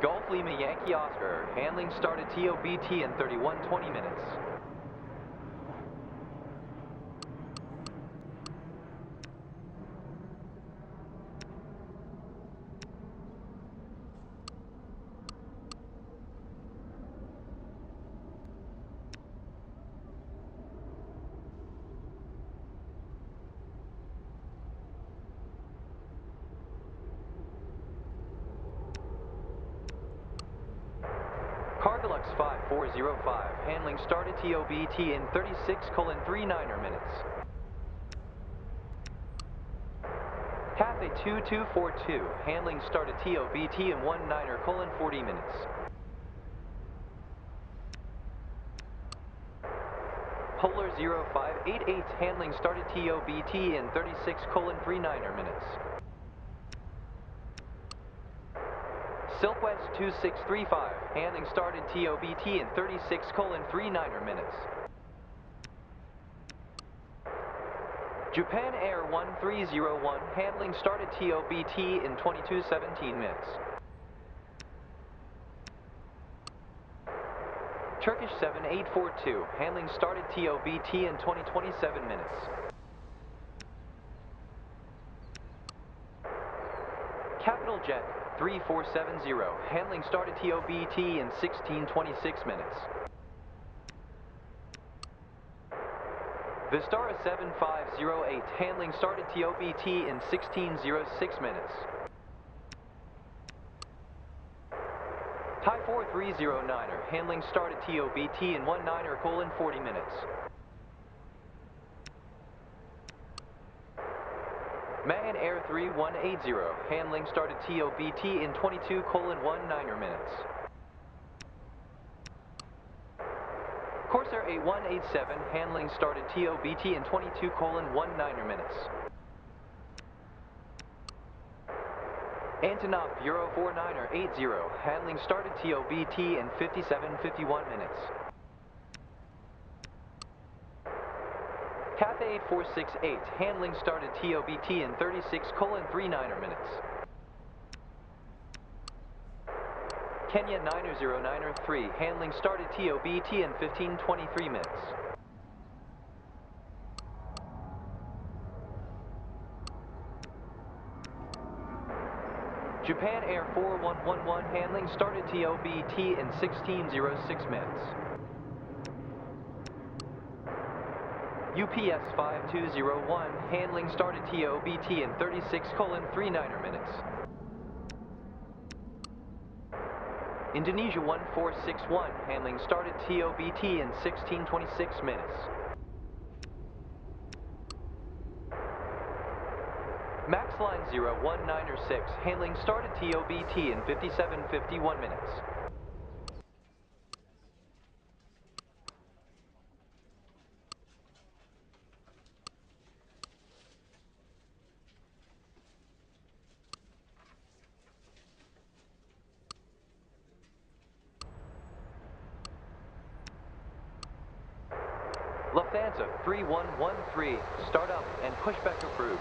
Golf Lima Yankee Oscar, handling start at TOBT in 31:20 minutes. Cargolux 5405, handling started TOBT in 36:39 minutes. Cathay 2242, handling started TOBT in 19:40 minutes. Polar 0588, handling started TOBT in 36:39 minutes. Silkwest 2635, handling started TOBT in 36:39 minutes. Japan Air 1301, handling started TOBT in 22:17 minutes. Turkish 7842, handling started TOBT in 20:27 minutes. Capital Jet 3470, handling started TOBT in 16:26 minutes. Vistara 7508, handling started TOBT in 16:06 minutes. Thai 4309, handling started TOBT in 19:40 minutes. Mahan Air 3180, handling started TOBT in 22:19 minutes. Corsair 8187, handling started TOBT in 22:19 minutes. Antonov Euro 4980, handling started TOBT in 57:51 minutes. Cathay 8468, handling started TOBT in 36:39 minutes. Kenya 90903, handling started TOBT in 15:23 minutes. Japan Air 4111, handling started TOBT in 16:06 minutes. UPS 5201, handling started TOBT in 36:39 minutes. Indonesia 1461, handling started TOBT in 16:26 minutes. MaxLine 0196, handling started TOBT in 57:51 minutes. Lufthansa 3113, start up and pushback approved.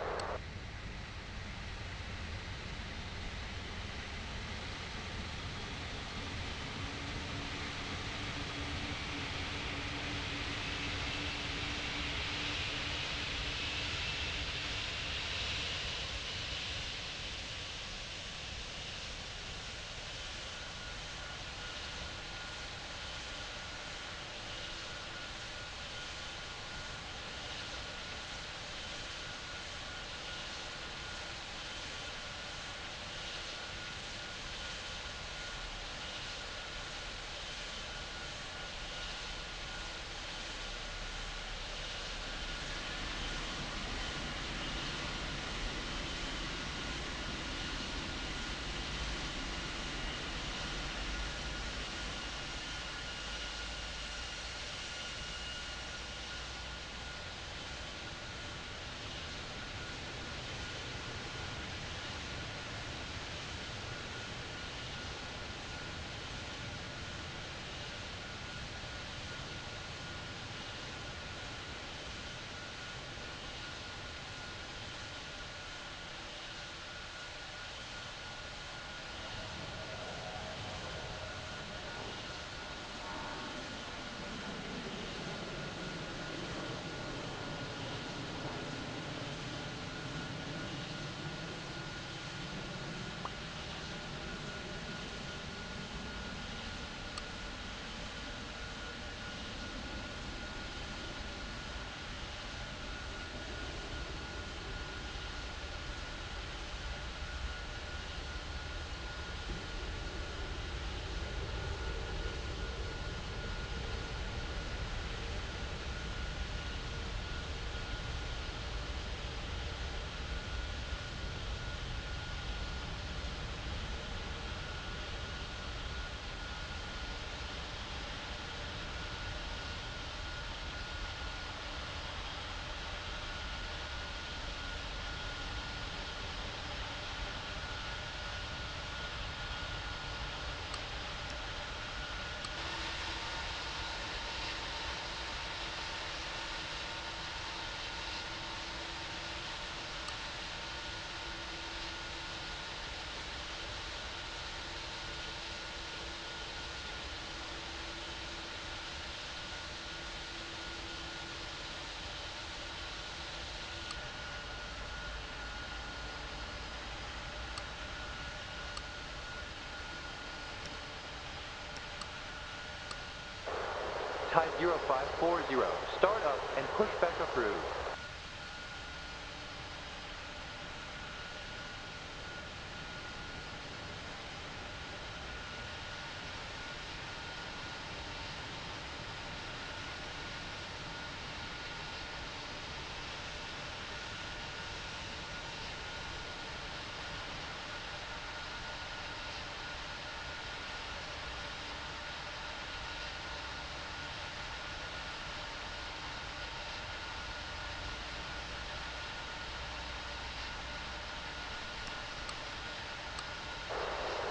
Thai 0540, start up and pushback approved.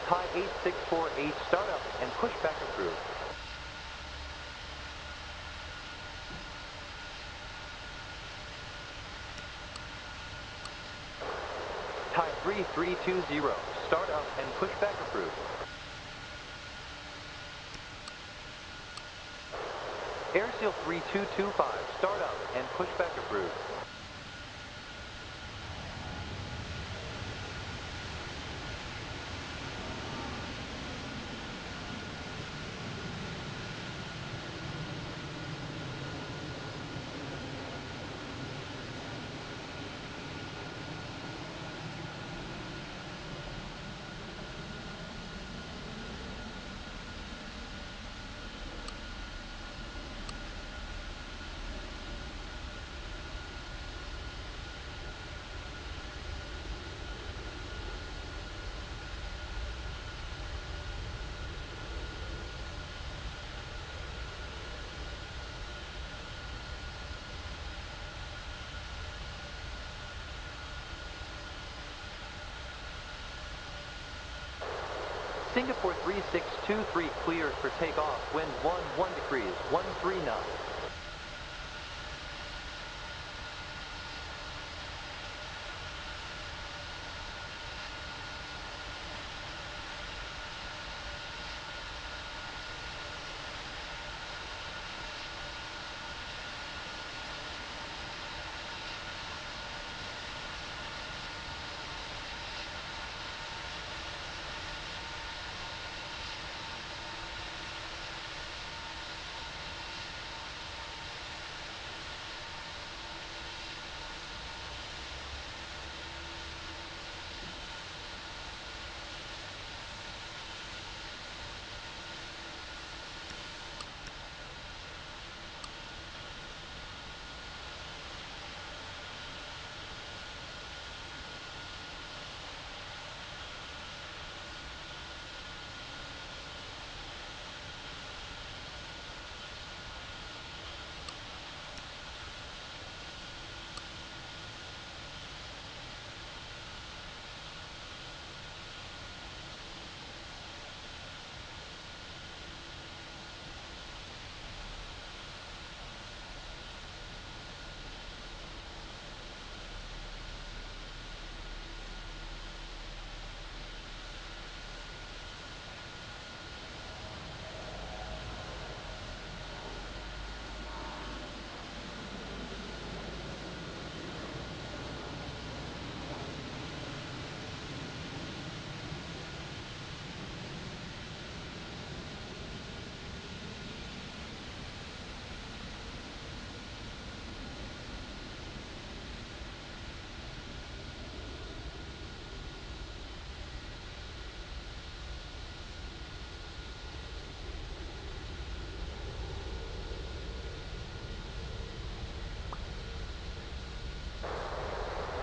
Thai 8648, start up and pushback approved. Thai 3320, start up and pushback approved. Airseal 3225, start up and pushback approved. Singapore 3623 cleared for takeoff, wind 1 degrees, 13 knots.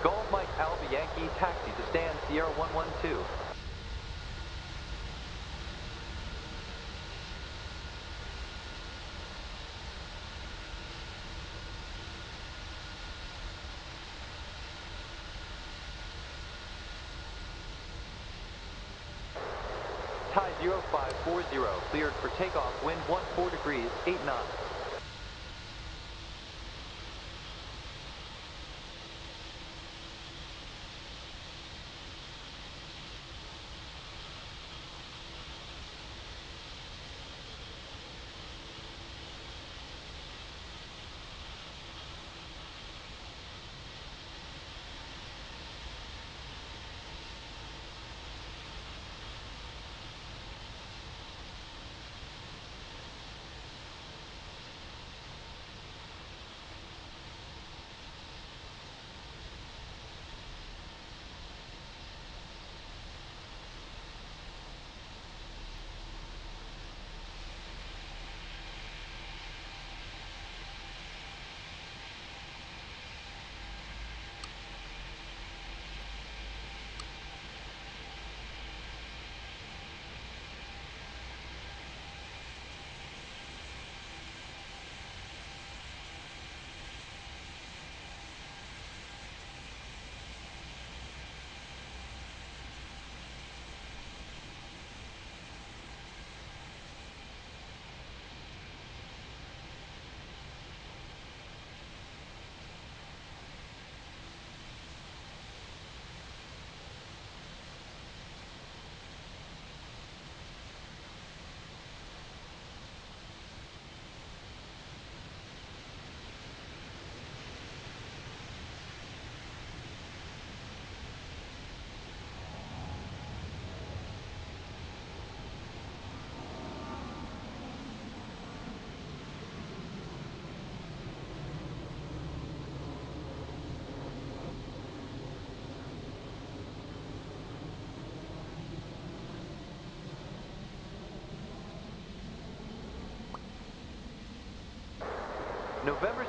Golf Mike Alpha Yankee, taxi to stand Sierra 112. Thai 0540, cleared for takeoff, wind 14 degrees, 8 knots.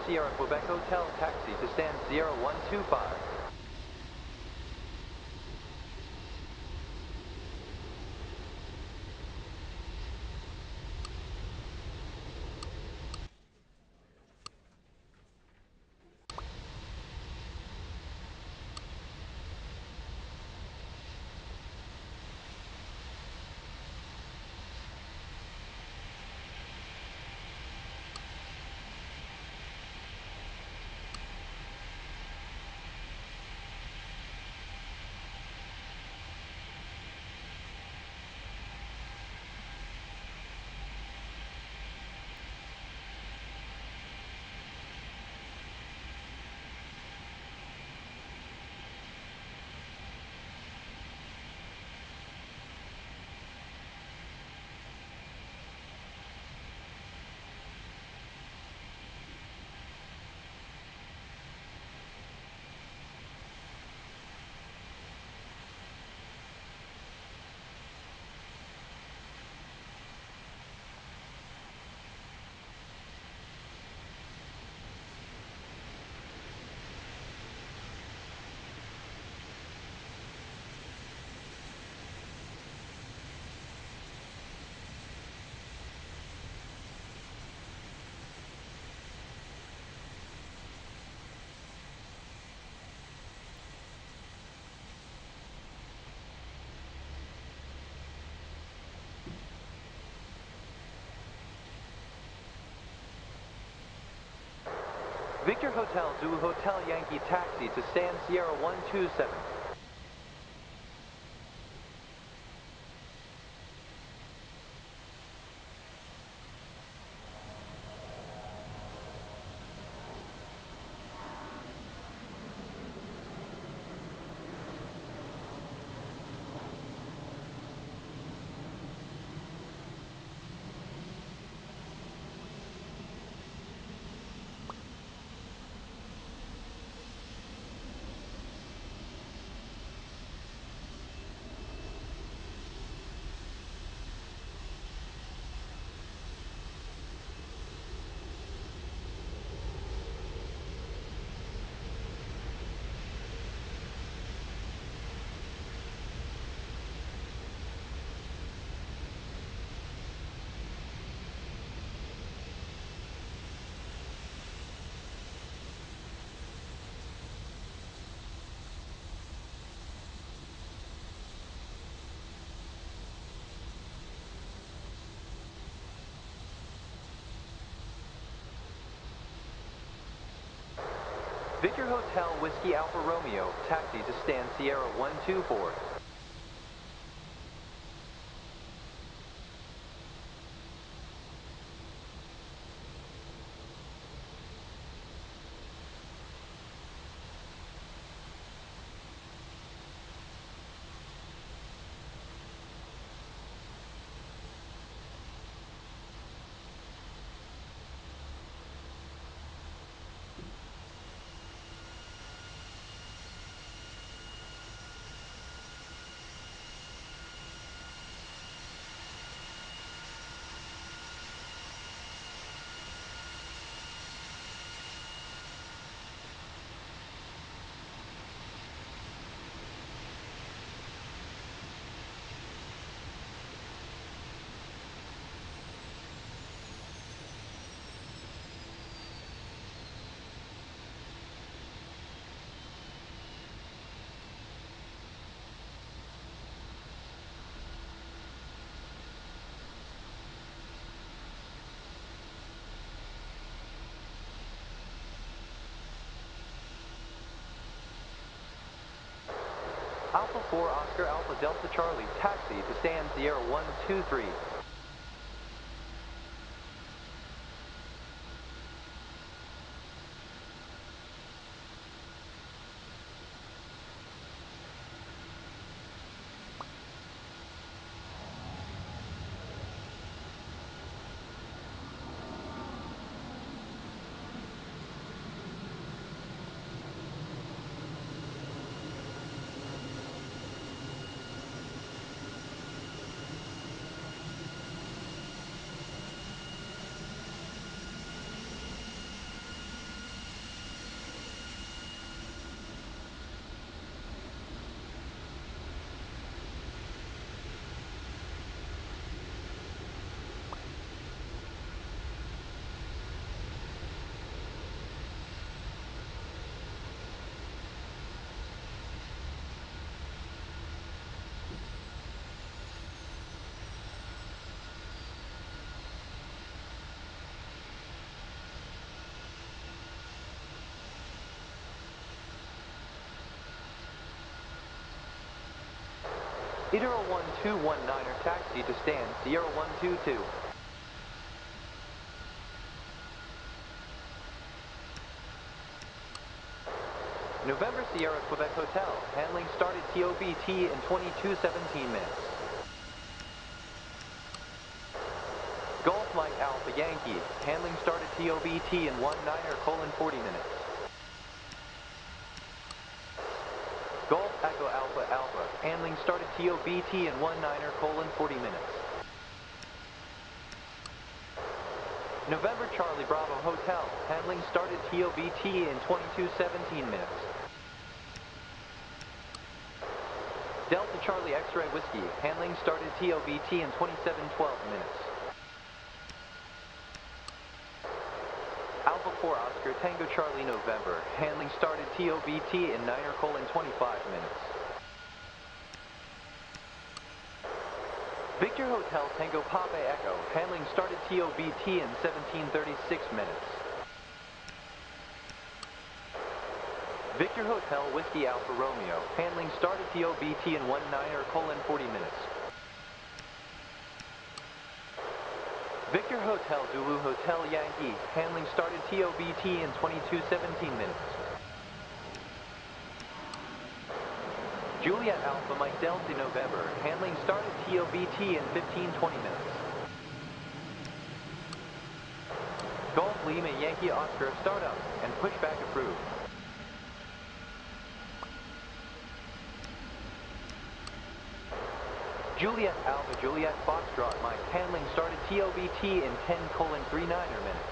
Sierra Quebec Hotel, taxi to stand Sierra 125. Victor Hotel Zulu Hotel Yankee taxi to stand Sierra 127. Victor Hotel Whiskey Alpha Romeo taxi to stand Sierra 124. Alpha 4 Oscar Alpha Delta Charlie taxi to stand Sierra 123. Itero 1219er taxi to stand Sierra 122. November Sierra Quebec Hotel, handling started TOBT in 22:17 minutes. Golf Mike Alpha Yankee, handling started TOBT in 19:40 minutes. Golf Echo Alpha Alpha, handling started TOBT in 19:40 minutes. November Charlie Bravo Hotel, handling started TOBT in 22:17 minutes. Delta Charlie X-Ray Whiskey, handling started TOBT in 27:12 minutes. Alpha 4 Oscar Tango Charlie November, handling started TOBT in 9:25 minutes. Victor Hotel Tango Papa Echo, handling started TOBT in 17:36 minutes. Victor Hotel Whiskey Alpha Romeo, handling started TOBT in 19:40 minutes. Victor Hotel Zulu Hotel Yankee, handling started TOBT in 22:17 minutes. Juliet Alpha Mike Delta November, handling started TOBT in 15:20 minutes. Golf Lima Yankee Oscar startup and pushback approved. Juliet Alpha Juliet Foxtrot Mike, handling started TOBT in 10:39 minutes.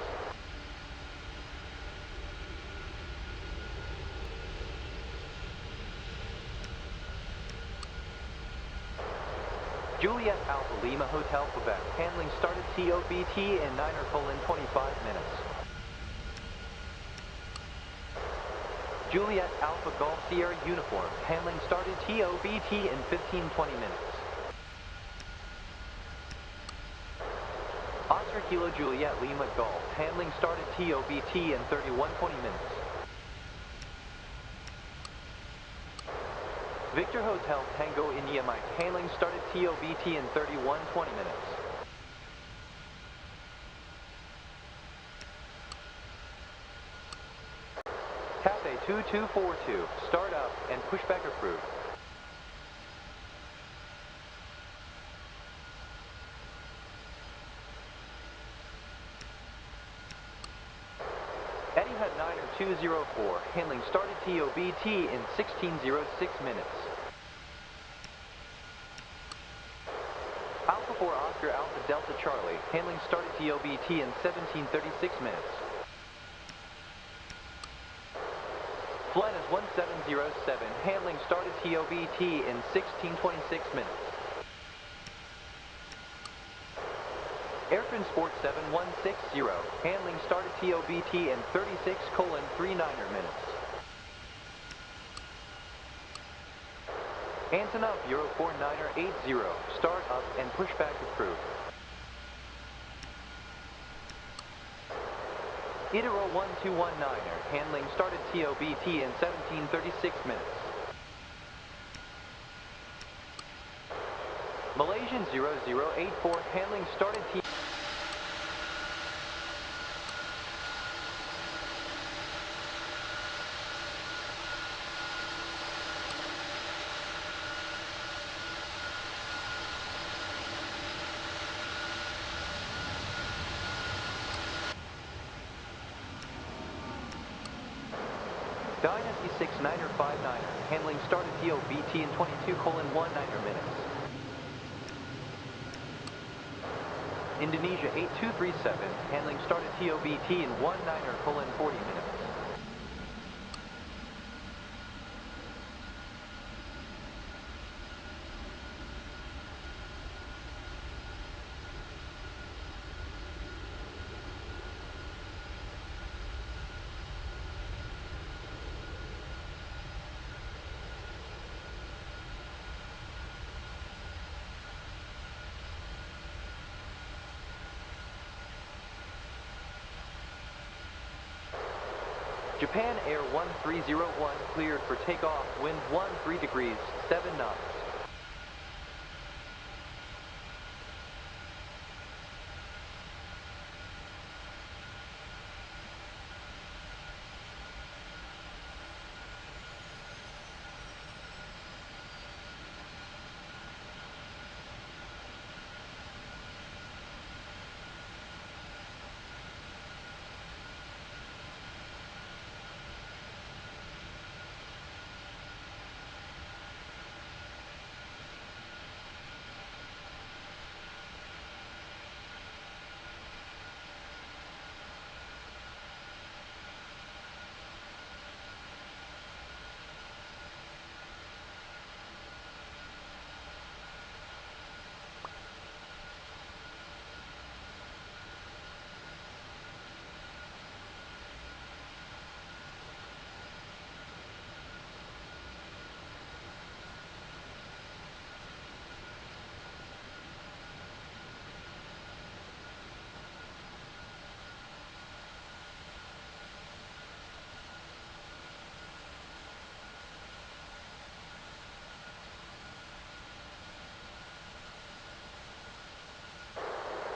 Juliet Alpha Lima Hotel Quebec, handling started TOBT in 9:25 minutes. Juliet Alpha Golf Sierra Uniform, handling started TOBT in 15:20 minutes. Oscar Kilo Juliet Lima Golf, handling started TOBT in 31:20 minutes. Victor Hotel Tango India Mike, handling started TOBT in 31:20 minutes. Cafe 2242, start up and pushback approved. Etihad 90204, handling started TOBT in 16:06 minutes. Alpha 4 Oscar Alpha Delta Charlie, handling started TOBT in 17:36 minutes. Flynas 1707, handling started TOBT in 16:26 minutes. Airfin Sport 7160, handling started TOBT in 36:39 minutes. Antonov Euro 4980, start up and pushback approved. Itero 1219er, handling started TOBT in 17:36 minutes. Malaysian 0084, handling started TOBT. Dynasty 69er59er, handling started TOBT in 22:19 minutes. Indonesia 8237, handling started TOBT in 19:40 minutes. Japan Air 1301 cleared for takeoff, wind 13 degrees, 7 knots.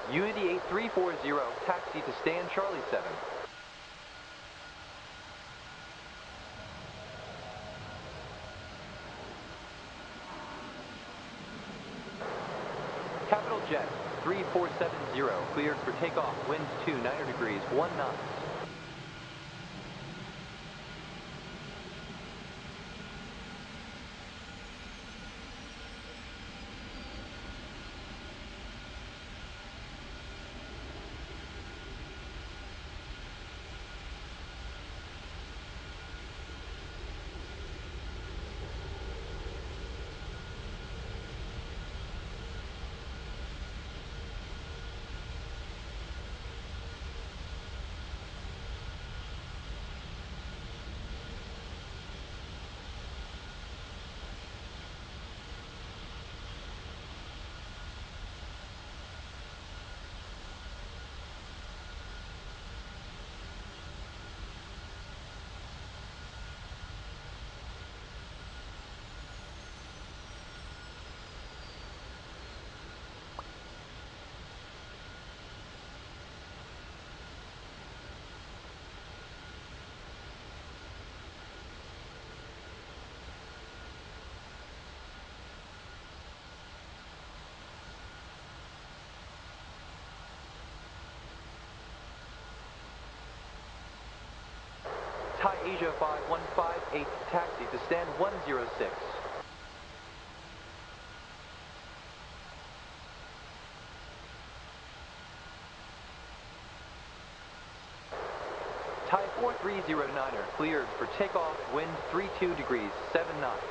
Unity 8340, taxi to stand Charlie 7. Capital Jet 3470, cleared for takeoff, winds 29 degrees, 1 knots. Thai Asia 5158, taxi to stand 106. Thai 4309er, cleared for takeoff, wind 32 degrees, 7 knots.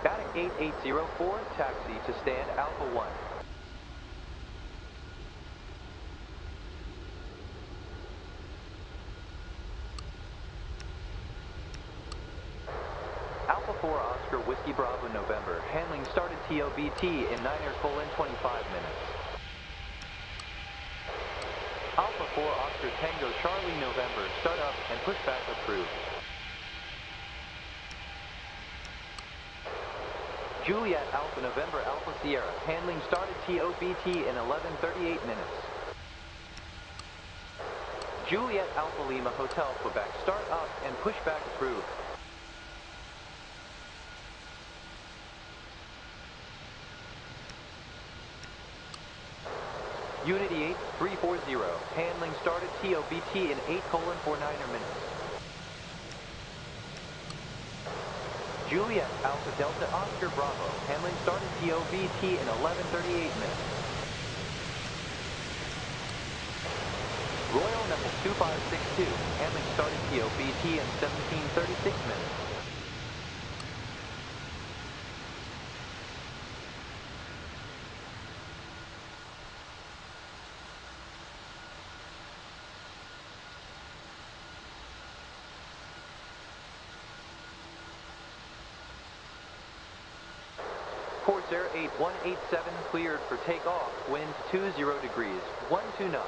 BANGKOK 8804, taxi to stand Alpha 1. Alpha 4 Oscar Whiskey Bravo November, handling started TOBT in 9:25 minutes. Alpha 4 Oscar Tango Charlie November, start up and pushback approved. Juliet Alpha November Alpha Sierra, handling started TOBT in 11:38 minutes. Juliet Alpha Lima Hotel Quebec, start up and pushback approved. Unity 8340, handling started TOBT in 8:49 minutes. Juliet Alpha Delta Oscar Bravo, handling started TOBT in 11:38 minutes. Royal Nepal 2562, handling started TOBT in 17:36 minutes. Corsair 8187, cleared for takeoff, winds 20 degrees, 12 knots.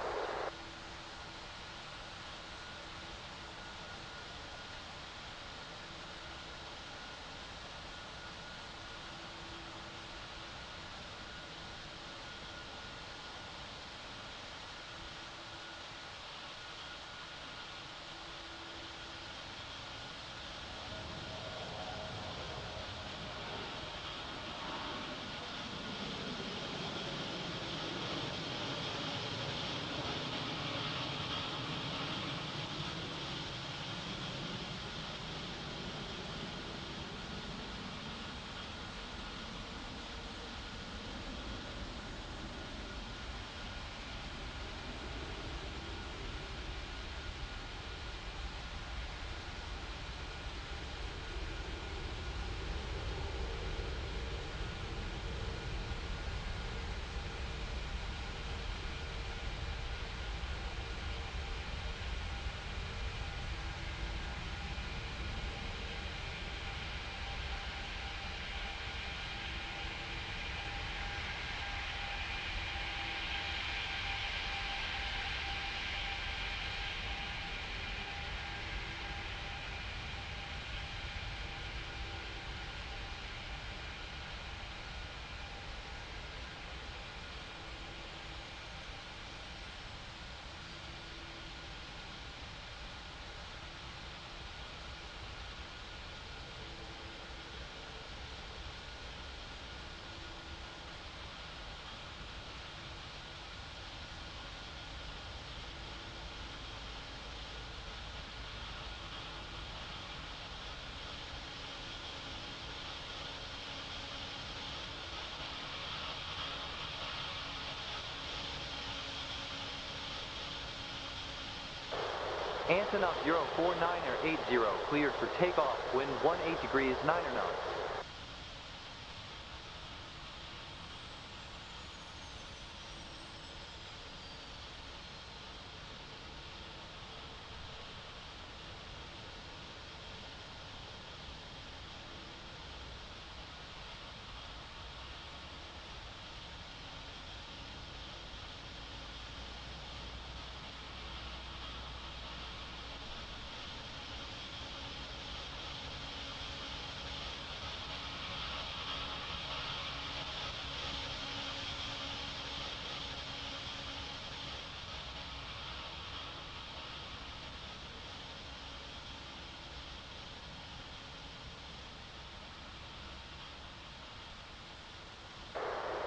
Antonov 049er80 cleared for takeoff, wind 18 degrees 9 knots.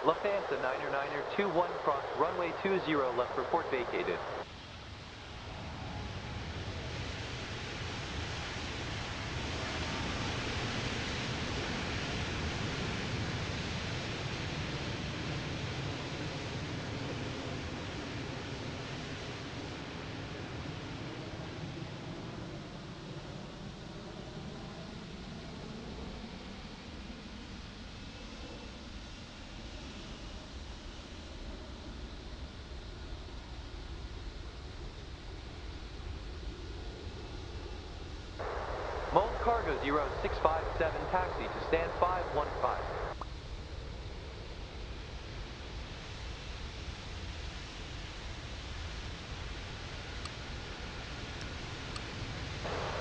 Lufthansa 9er 21 crossed runway 20 left, report vacated. Mold Cargo 0657 taxi to stand 515.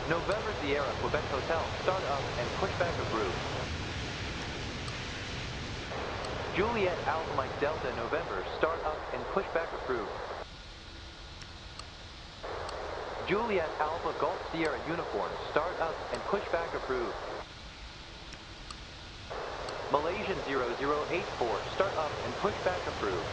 November Sierra Quebec Hotel, start up and pushback approved. Juliet Alpha Mike Delta November, start up and pushback approved. Juliet Alpha Golf Sierra Uniform, start up and pushback approved. Malaysian 0084, start up and pushback approved.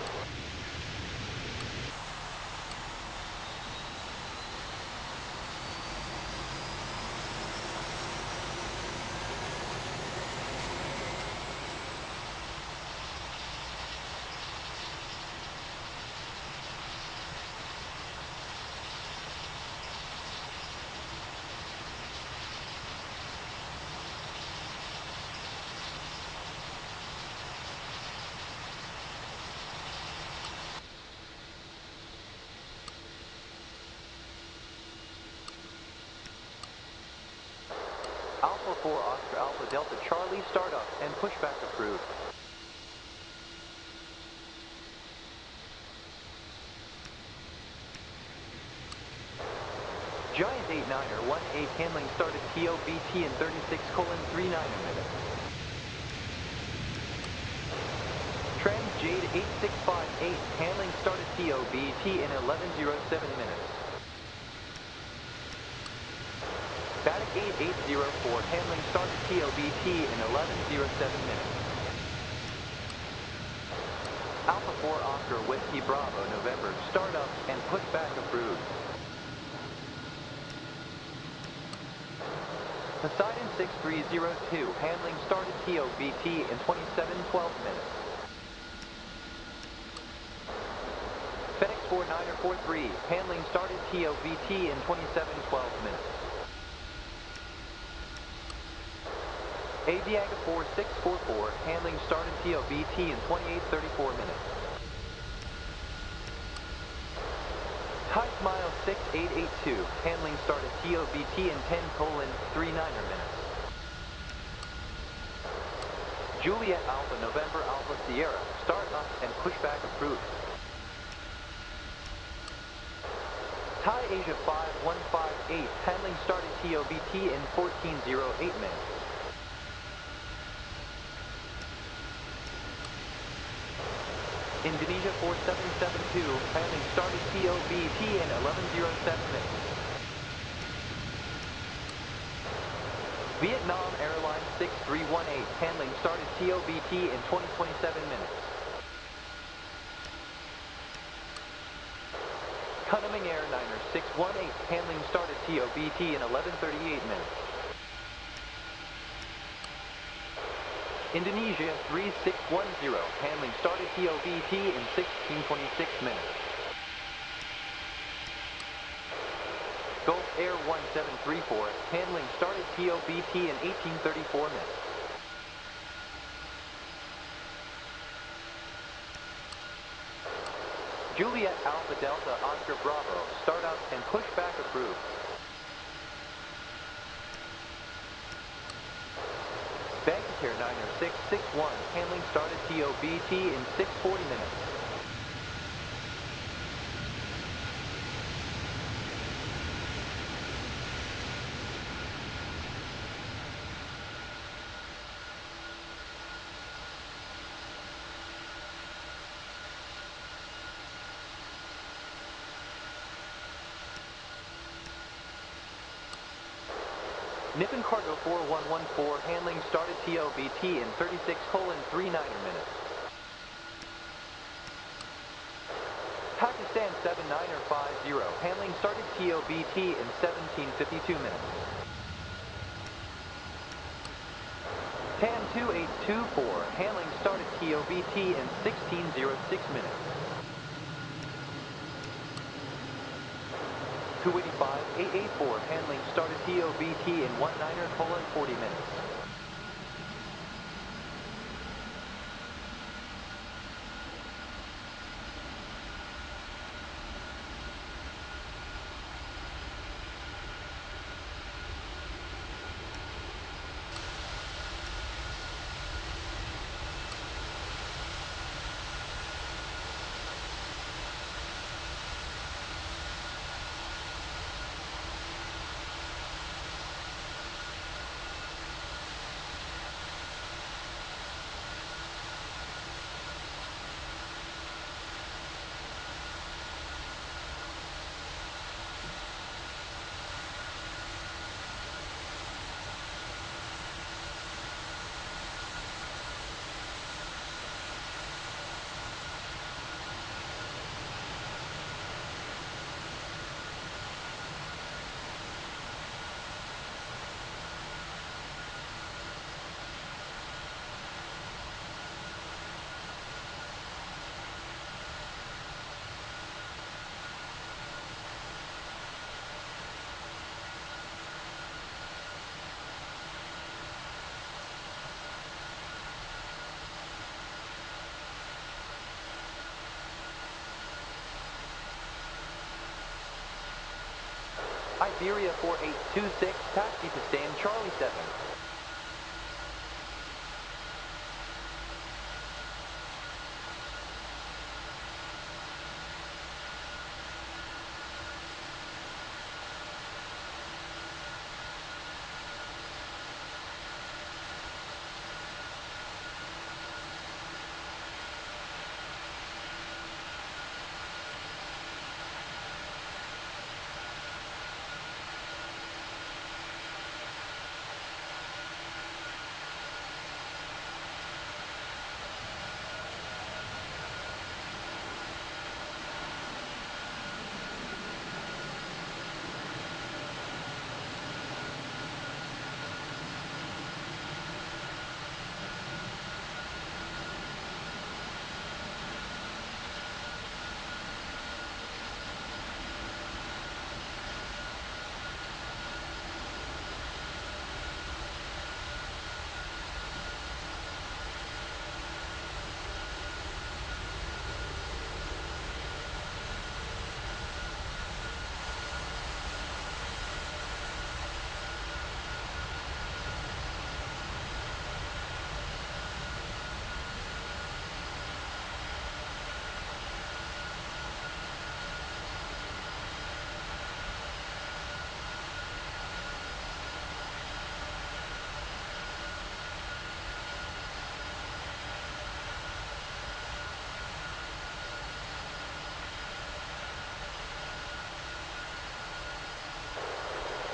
Alpha 4 Oscar Alpha Delta Charlie, start up and pushback approved. Giant 89er 18 handling started TOBT in 36:39 minutes. Trans Jade 8658 handling started TOBT in 11:07 minutes. Batic 8804 handling started TOBT in 11:07 minutes. Alpha 4 Oscar Whiskey Bravo November, start up and pushback approved. Poseidon 6302 handling started TOBT in 27:12 minutes. FedEx 49er43 handling started TOBT in 27:12 minutes. Aviaga 4644 handling started TOBT in 28:34 minutes. Thai Smile 6882 handling started TOBT in 10:39 minutes. Juliet Alpha November Alpha Sierra, start up and pushback approved. Thai Asia 5158 handling started TOBT in 14:08 minutes. Indonesia 4772 handling started TOBT in 11:07 minutes. Vietnam Airlines 6318 handling started TOBT in 20:27 minutes. Kunming Airliner 618 handling started TOBT in 11:38 minutes. Indonesia 3610 handling started TOBT in 16:26 minutes. Gulf Air 1734, handling started TOBT in 1834 minutes. Juliet Alpha Delta Oscar Bravo, startup and pushback approved. BANGKOK Air 90661, handling started TOBT in 640 minutes. Nippon Cargo 4114, handling started TOBT in 36:39 minutes. Pakistan 7950, handling started TOBT in 17:52 minutes. TAN 2824, handling started TOBT in 16:06 minutes. 285-884, handling started TOBT in 19:40 minutes. Iberia 4826, taxi to stand Charlie 7.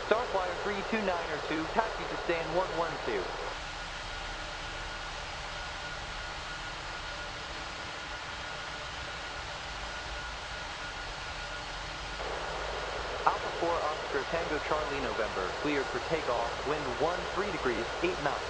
Starflyer 32902, taxi to stand 112. Alpha 4 Oscar Tango Charlie November, cleared for takeoff, wind 13 degrees, 8 knots.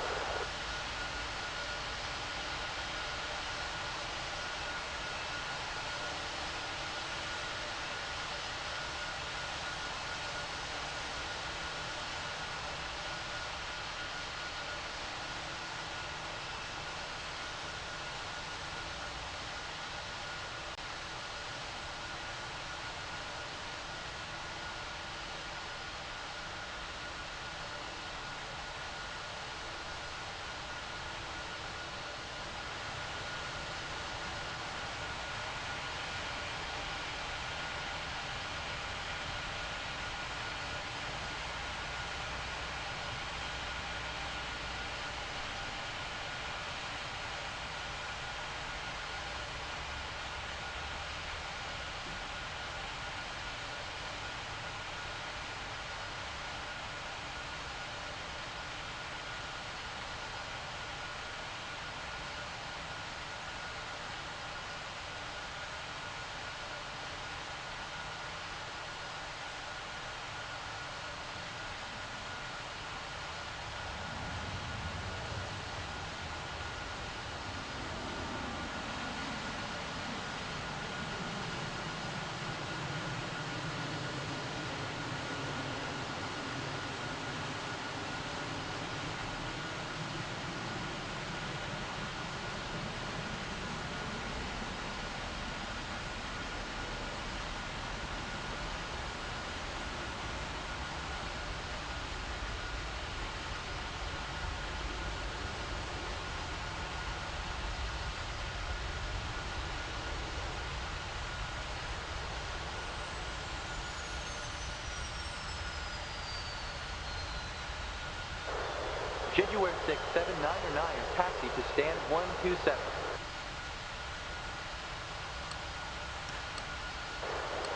Jeju 679er taxi to stand 127.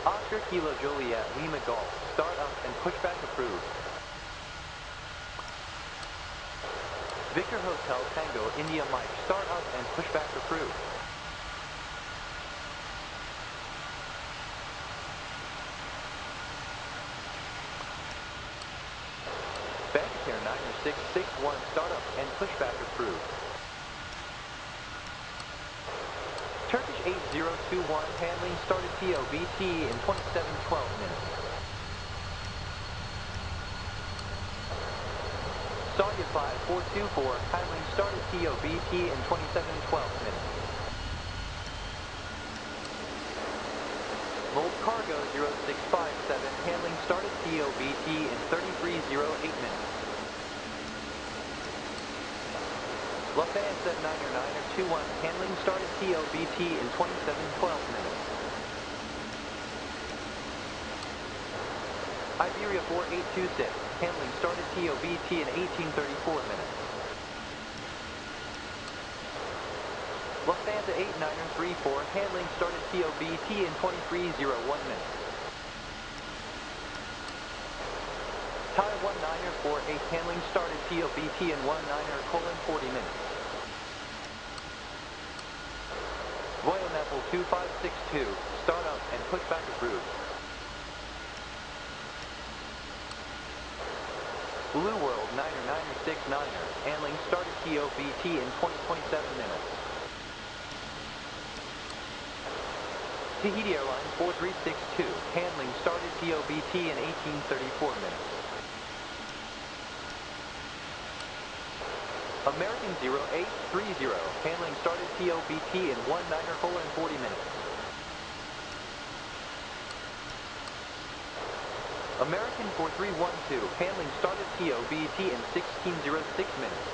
Oscar Kilo Juliet Lima Golf, start up and pushback approved. Victor Hotel Tango India Mike, start up and pushback approved. BANGKOK 9661, start up and pushback approved. Turkish 8021, handling started TOBT in 27:12 minutes. SoASix 5424, handling started TOBT in 27:12 minutes. Volt Cargo 0657, handling started TOBT in 33:08 minutes. Lufthansa 9er handling started TOBT in 27:12 minutes. Iberia 4826, handling started TOBT in 18:34 minutes. Lufthansa 89er handling started TOBT in 23:01 minutes. Thai 19er handling started TOBT in 19:40 minutes. Royal Nepal 2562, start up and pushback approved. Blue World 9er handling started TOBT in 20:27 minutes. Tahiti Airlines 4362, handling started TOBT in 18:34 minutes. American 0830, handling started TOBT in 19:40 minutes. American 4312, handling started TOBT in 16:06 minutes.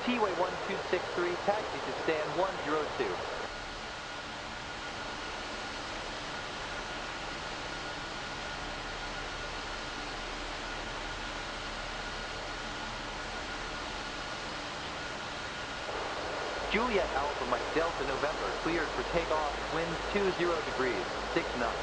T-Way 1263, taxi to stand 102. Juliet Alpha Mike Delta November, cleared for takeoff, winds 20 degrees, 6 knots.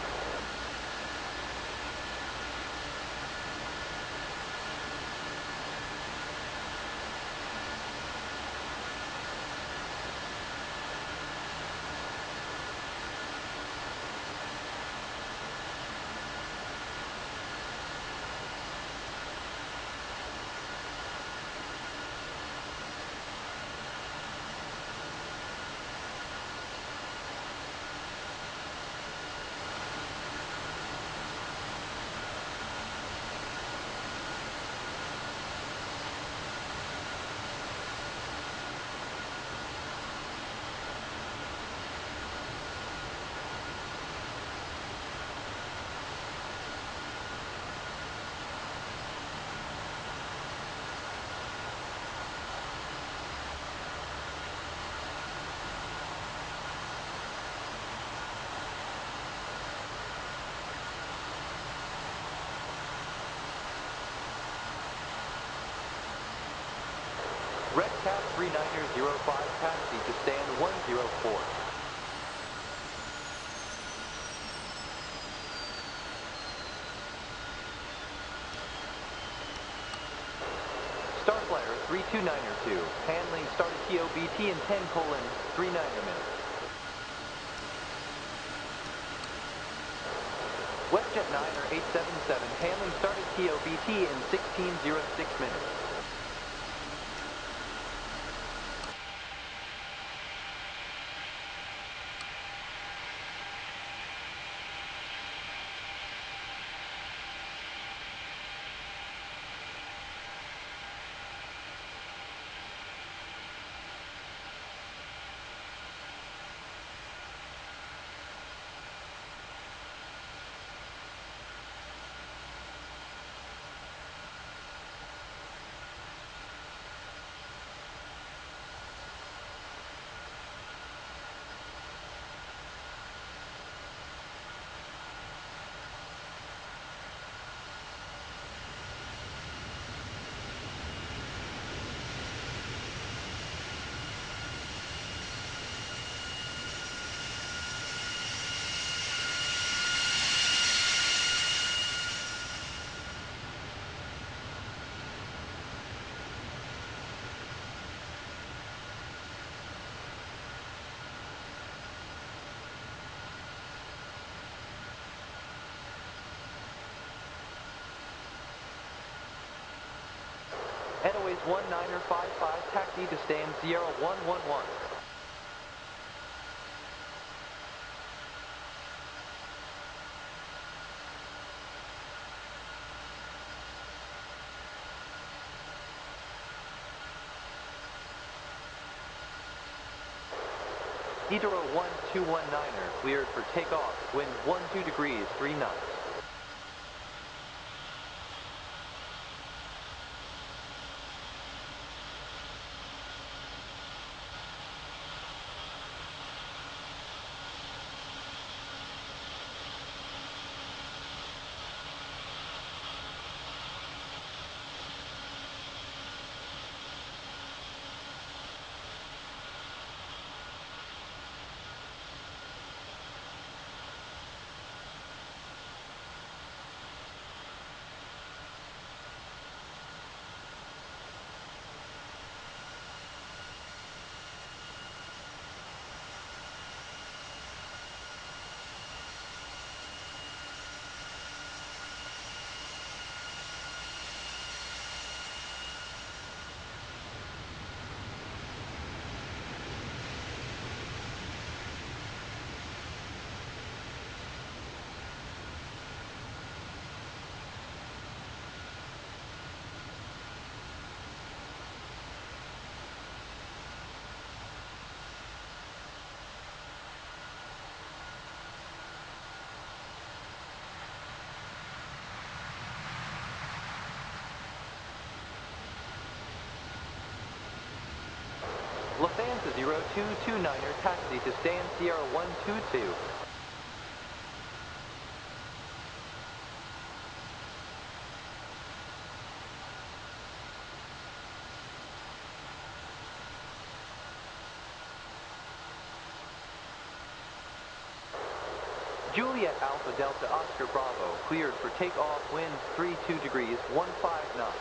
Red Cap 3905, taxi to stand 104. Starflyer 329er 2, handling started TOBT in 10:39 minutes. Jet 9 or 877, handling started TOBT in 1606 minutes. Edelweiss 1955, taxi to stand Sierra 111. Hydro 1219er, cleared for takeoff, wind 12 degrees, 3 knots. Lufthansa 0229er, taxi to stand Sierra 122. Juliet Alpha Delta Oscar Bravo, cleared for takeoff, wind 32 degrees, 15 knots.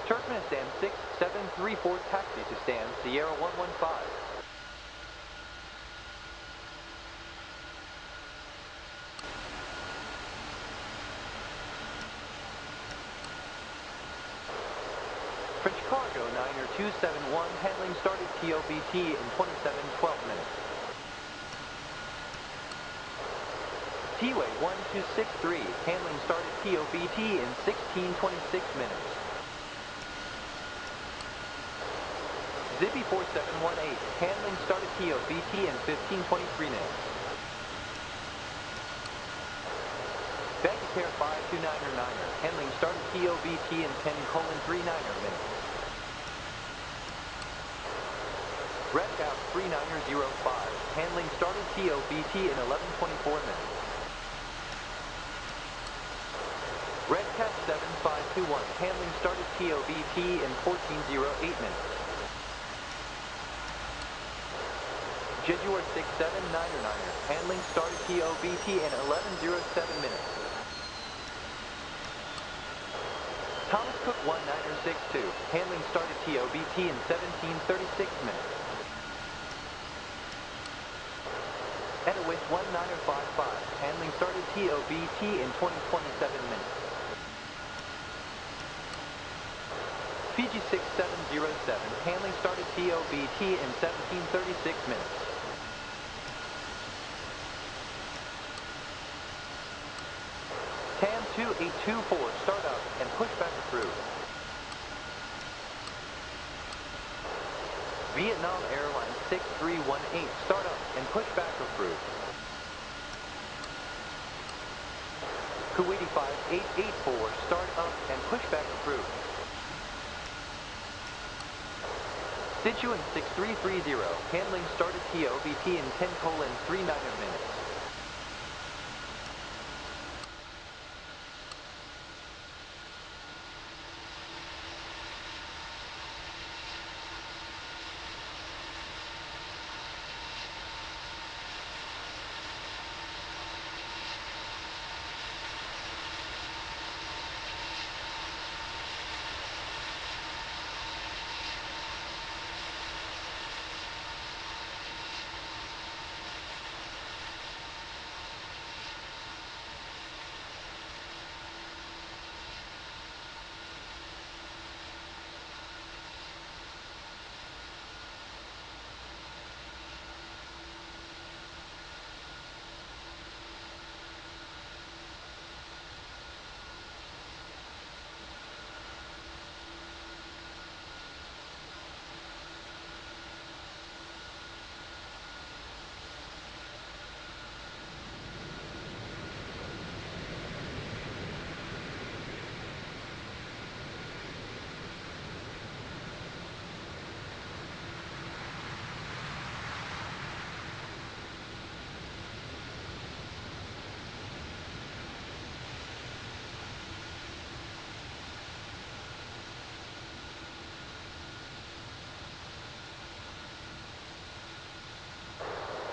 Turkmenistan 6734, taxi to stand Sierra 115. French Cargo Niner 271, handling started TOBT in 27:12 minutes. T-Way 1263, handling started TOBT in 16:26 minutes. Zippy 4718, handling started TOBT in 15:23 minutes. Bangalore 5299er, handling started TOBT in 10:39 minutes. Redcap 3905, handling started TOBT in 11:24 minutes. Redcat 7521, handling started TOBT in 14:08 minutes. Jejuar 67999er, handling started TOBT in 11:07 minutes. Thomas Cook 1962, handling started TOBT in 17:36 minutes. Edawith 1955, handling started TOBT in 20:27 minutes. Fiji 6707, handling started TOBT in 17:36 minutes. TAM 2824, start up and pushback approved. Vietnam Airlines 6318, start up and pushback approved. Kuwaiti 5884, start up and pushback approved. Sichuan 6330, handling started TOBT in 10:39 minutes.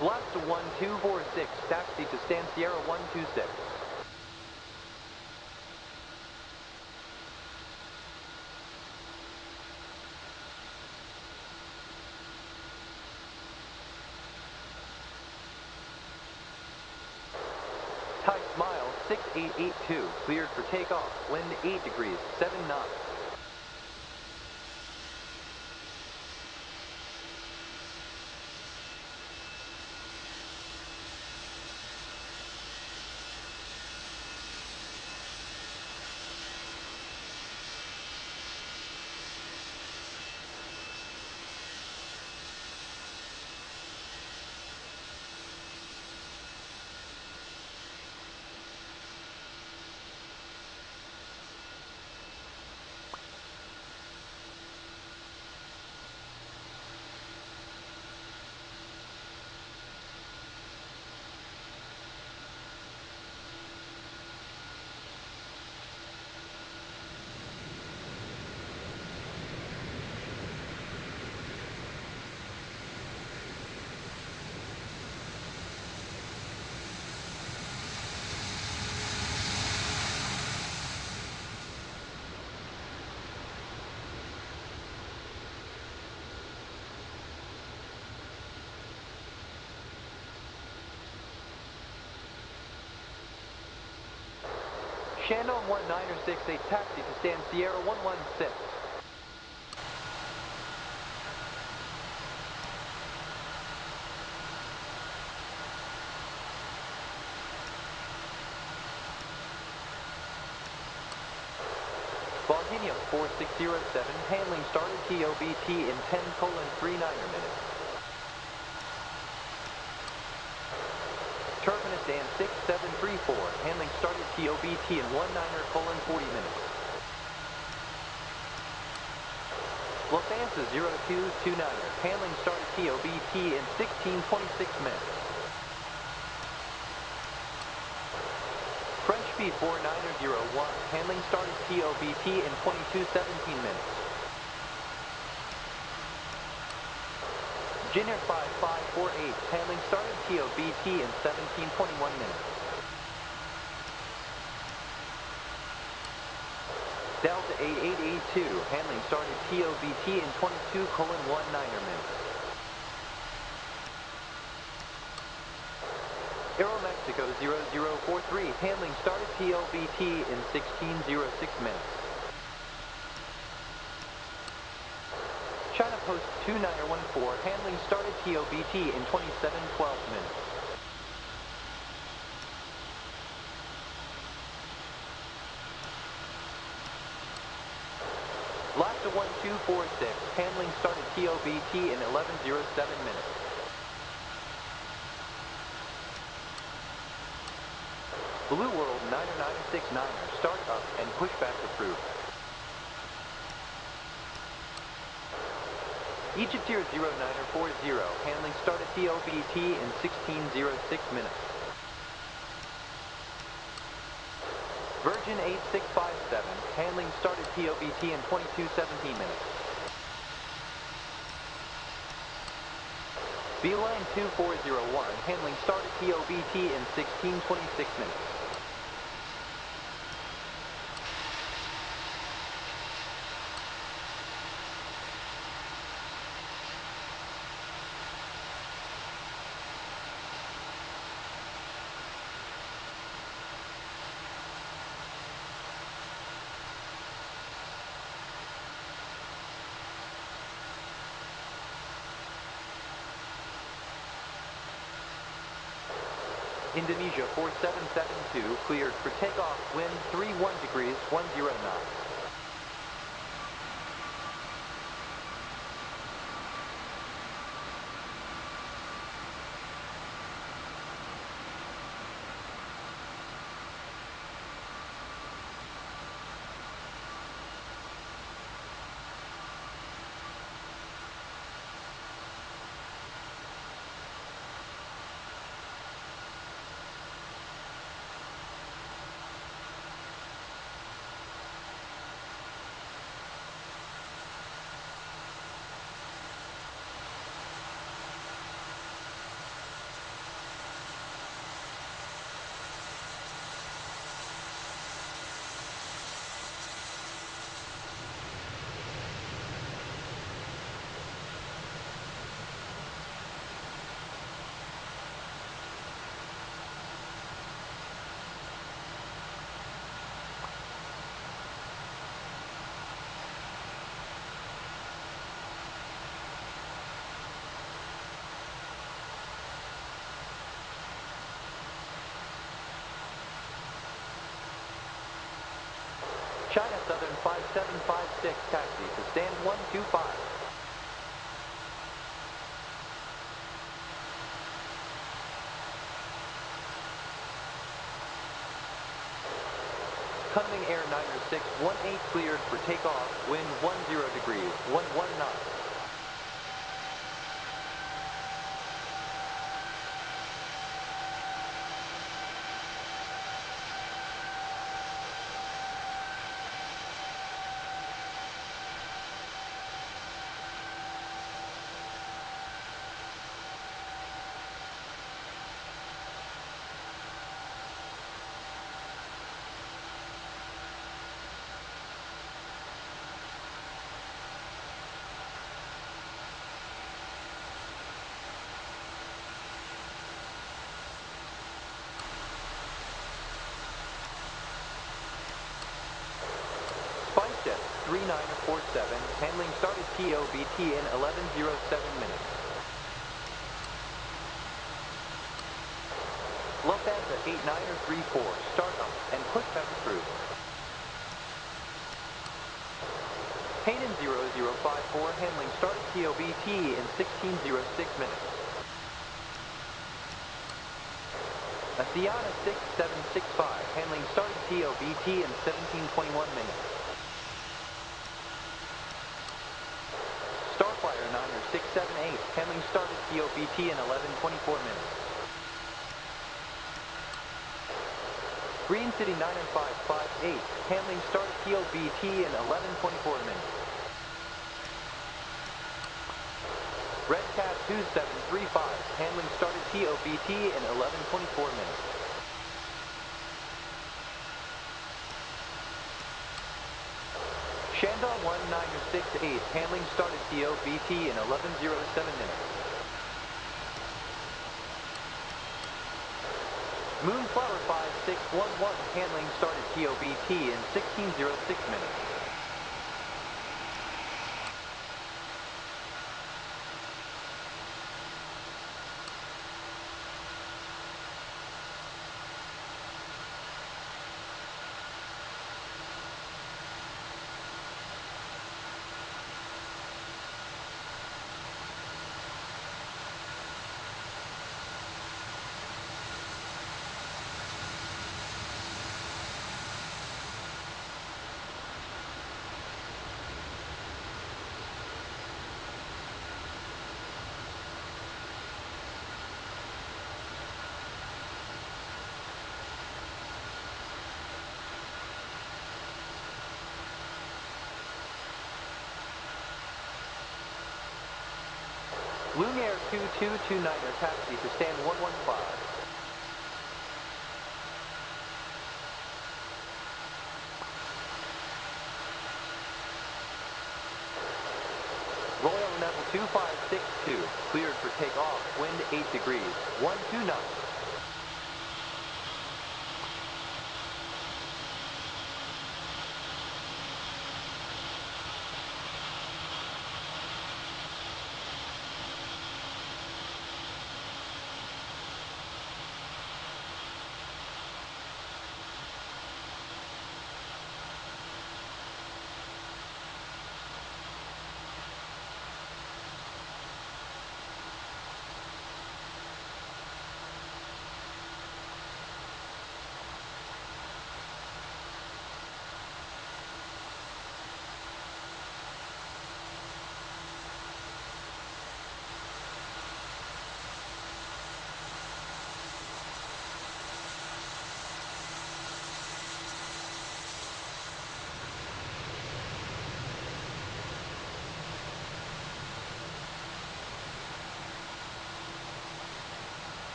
Blaster 1246, taxi to Stan Sierra 126. Thai Smile 6882, cleared for takeoff, wind 8 degrees, 7 knots. Shandong 1968, taxi to Stan Sierra 116. Volcano 4607, handling started TOBT in 10:39 minutes. Terminus Dan 6734, handling started TOBT in 19:40 minutes. Los Angeles 0229er, handling started TOBT in 16:26 minutes. French B4901, handling started TOBT in 22:17 minutes. Junior 5548, handling started TOBT in 17:21 minutes. Delta 8882, handling started TOBT in 22:19 minutes. Aeromexico 0043, handling started TOBT in 16:06 minutes. China Post 2914, handling started TOBT in 27:12 minutes. Lasta 1246, handling started TOBT in 11:07 minutes. Blue World 90969er, start up and pushback approved. Egypt 00940, handling started TOBT in 16:06 minutes. Virgin 8657, handling started TOBT in 22:17 minutes. Beeline 2401, handling started TOBT in 16:26 minutes. Indonesia 4772, cleared for takeoff, wind 31 degrees, 10 knots. China Southern 5756, taxi to stand 125. Kunming Air 90618, cleared for takeoff, wind 10 degrees, 11 knots. SpiceJet 3947, handling started TOBT in 11:07 minutes. Lufthansa 8934, start up and pushback approved. Hanan 0054, handling started TOBT in 16:06 minutes. Asiana 6765, handling started TOBT in 17:21 minutes. Starflyer 9678, handling started TOBT in 11:24 minutes. Green City 90558, handling started TOBT in 11:24 minutes. Red Cat 2735, handling started TOBT in 11:24 minutes. Shandar 1968, handling started TOBT in 11:07 minutes. Moonflower 5611, handling started TOBT in 16:06 minutes. Loon Air 2229er, taxi to stand 115. Royal Neville 2562, cleared for takeoff, wind 8 degrees, 129.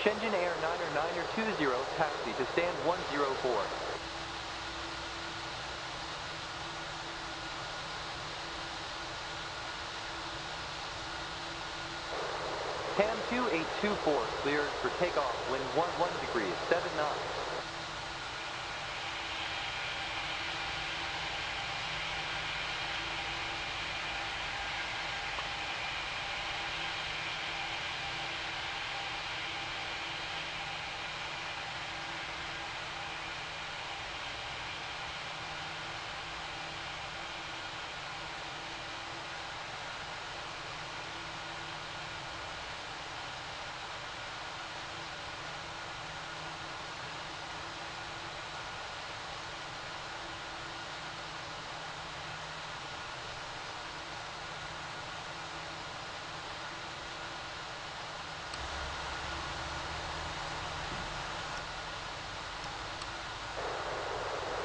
Shenzhen Air 9er20, taxi to stand 104. TAM 2824, cleared for takeoff, wind 11 degrees, 79.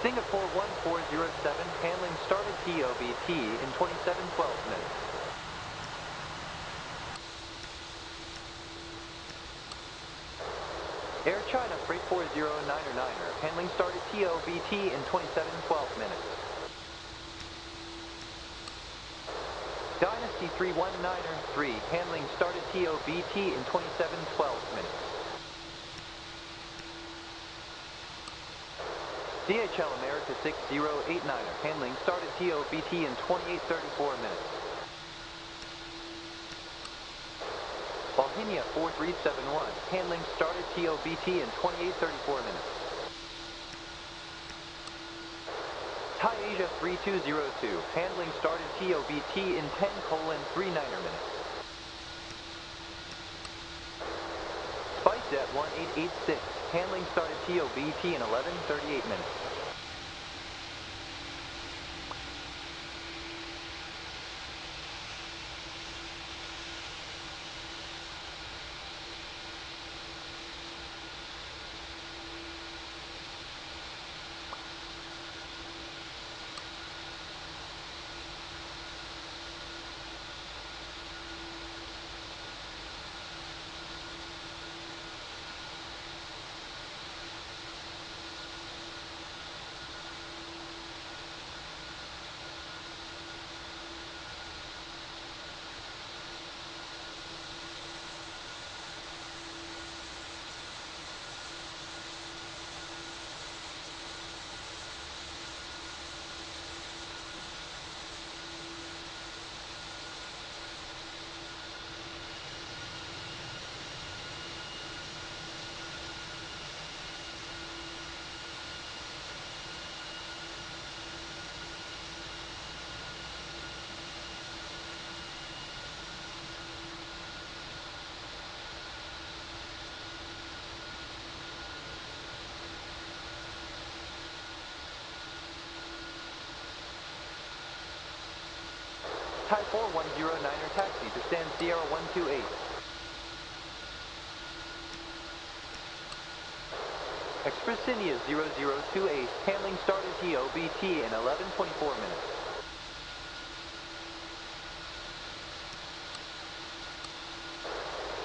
Singapore 1407, handling started TOBT in 27:12 minutes. Air China Freight 409er, handling started TOBT in 27:12 minutes. Dynasty 319er, handling started TOBT in 27:12 minutes. DHL America 6089er, handling started TOBT in 28:34 minutes. Walhinia 4371, handling started TOBT in 28:34 minutes. Thai Asia 3202, handling started TOBT in 10:39er minutes. SpiceJet 1886, handling started TOBT in 11:38 minutes. Thai 4109er taxi to stand Sierra 128. Express India 0028, handling started TOBT in 11:24 minutes.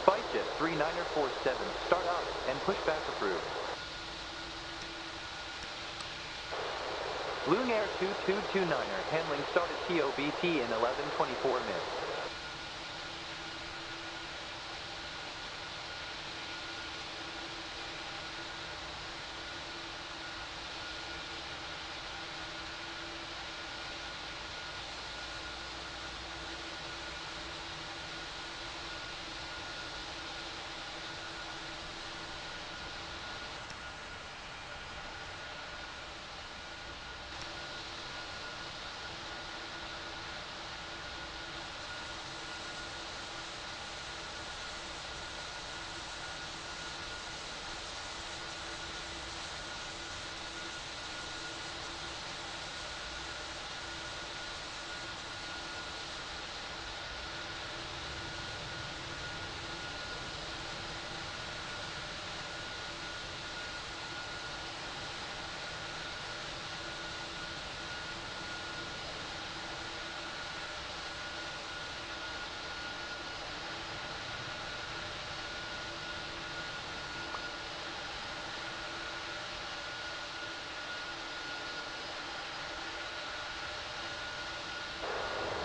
SpiceJet 3947, start up and pushback approved. Lunair 2229er, handling started TOBT in 11:24 minutes.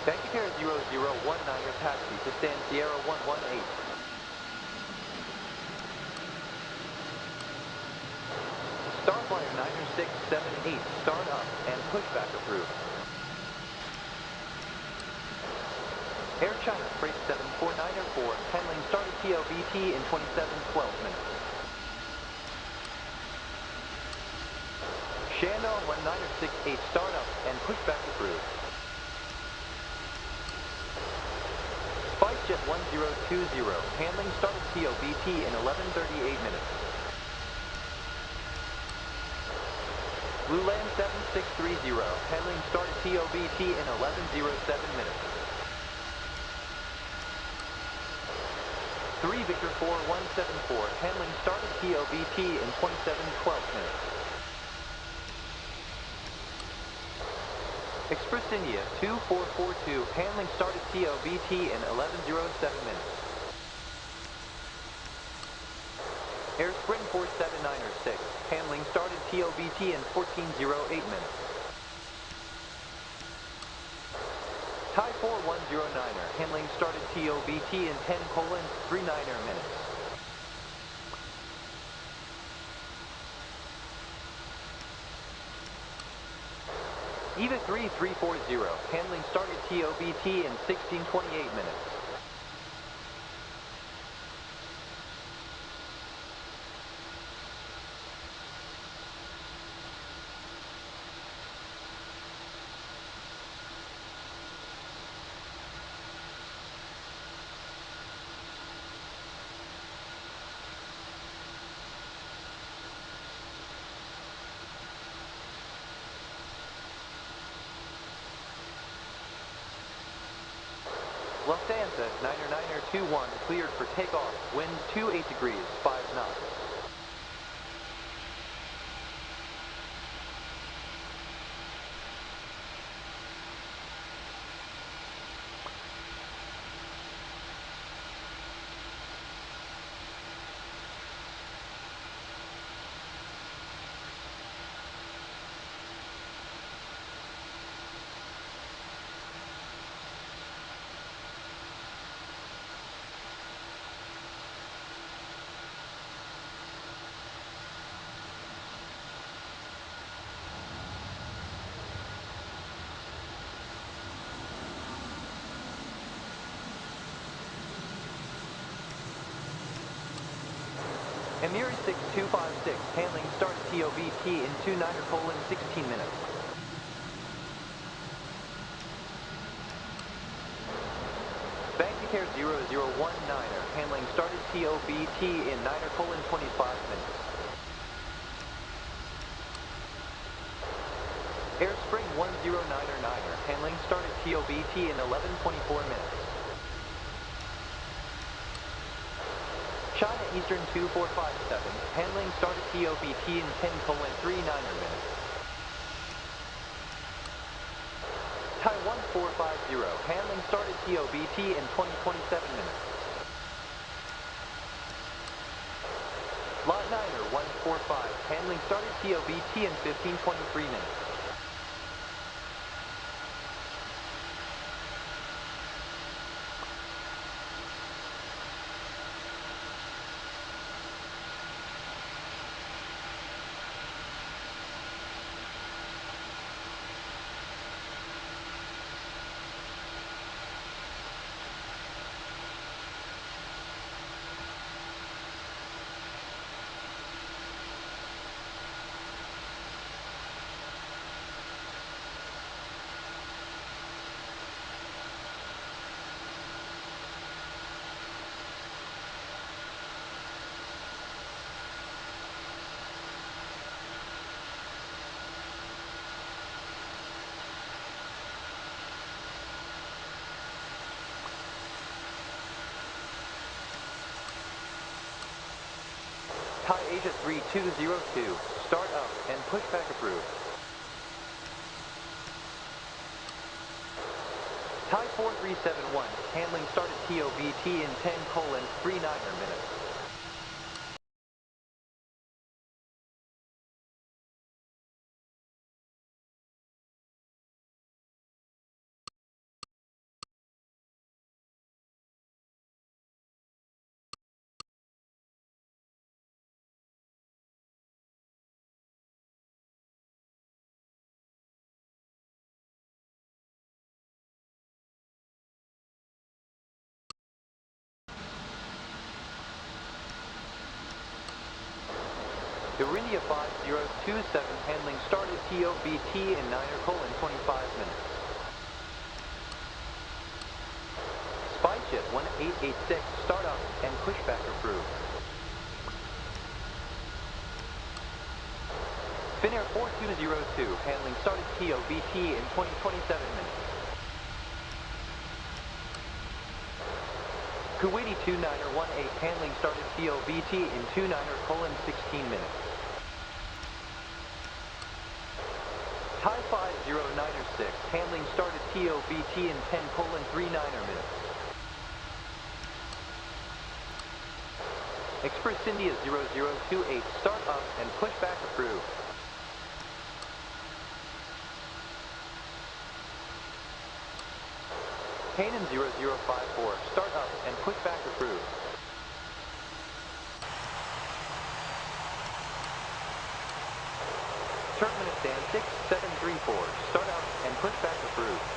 BANGKOK 0019er taxi to stand Sierra 118. Starflyer 9678, start up and pushback approved. Air China Freight 749er 4, handling started TOBT in 27:12 minutes. Shandong 1968, start up and pushback approved. SpiceJet 1020, handling started TOBT in 11:38 minutes. Blueland 7630, handling started TOBT in 11:07 minutes. 3 Victor 4174, handling started TOBT in 27:12 minutes. Express India 2442, handling started TOBT in 11:07 minutes. Air Spring 479er 6, handling started TOBT in 14:08 minutes. Thai 4109er, handling started TOBT in 10:39er minutes. EVA 3340, handling started TOBT in 16:28 minutes. Los Angeles, Niner 21, cleared for takeoff, wind 28 degrees, 5 knots. Immerse 6256, handling started TOBT in 29:16 minutes. BANGKOK 0019, handling started TOBT in 9:25 minutes. Airspring 1099, handling started TOBT in 11:24 minutes. China Eastern 2457, handling started TOBT in 10:39 minutes. Taiwan 450, handling started TOBT in 20:27 minutes. Lot 9er 145, handling started TOBT in 15:23 minutes. Thai Asia 3202, start up and pushback approved. Thai 4371, handling started TOBT in 10:39 minutes. India 5027, handling started TOBT in 9:25 minutes. Spyjet 1886, start up and pushback approved. Finnair 4202, handling started TOBT in 20:27 minutes. Kuwaiti 2918, handling started TOBT in 29:16 minutes. Thai 5096, handling started TOBT in 10:39 minutes. Express India 0028, start up and pushback approved. Canaan 0054, start up and pushback approved. Turkmenistan 6734, start up and pushback approved.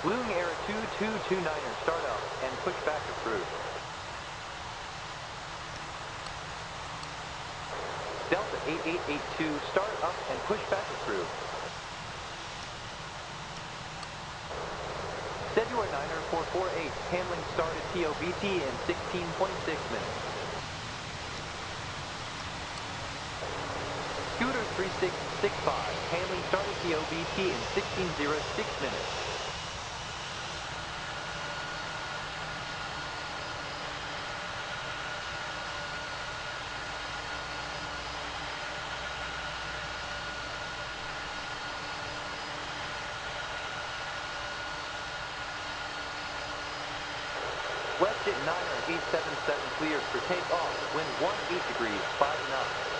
Loong Air 2229er, start up and pushback approved. Delta 8882, start up and pushback approved. Cedar 9448, handling started TOBT in 1626 minutes. Scooter 3665, handling started TOBT in 1606 minutes. WestJet 90877 cleared for takeoff, wind 18 degrees, 5 knots.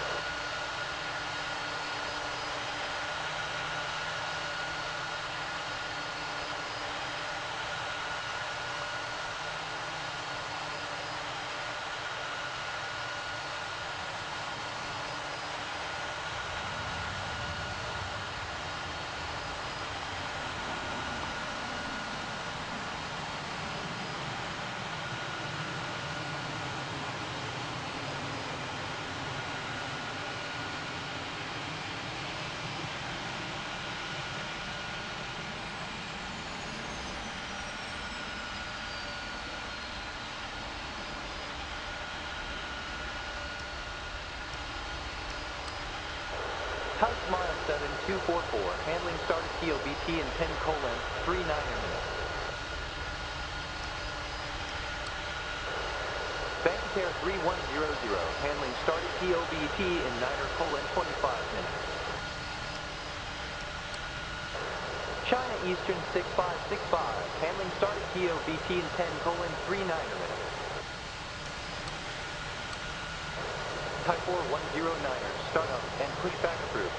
Thai Smile 7244, handling started TOBT in 10:39 minutes. BANGKOK Air 3100, handling started TOBT in 9:25 minutes. China Eastern 6565, handling started TOBT in 10:39 minutes. Typhoon 109er, start up and pushback approved.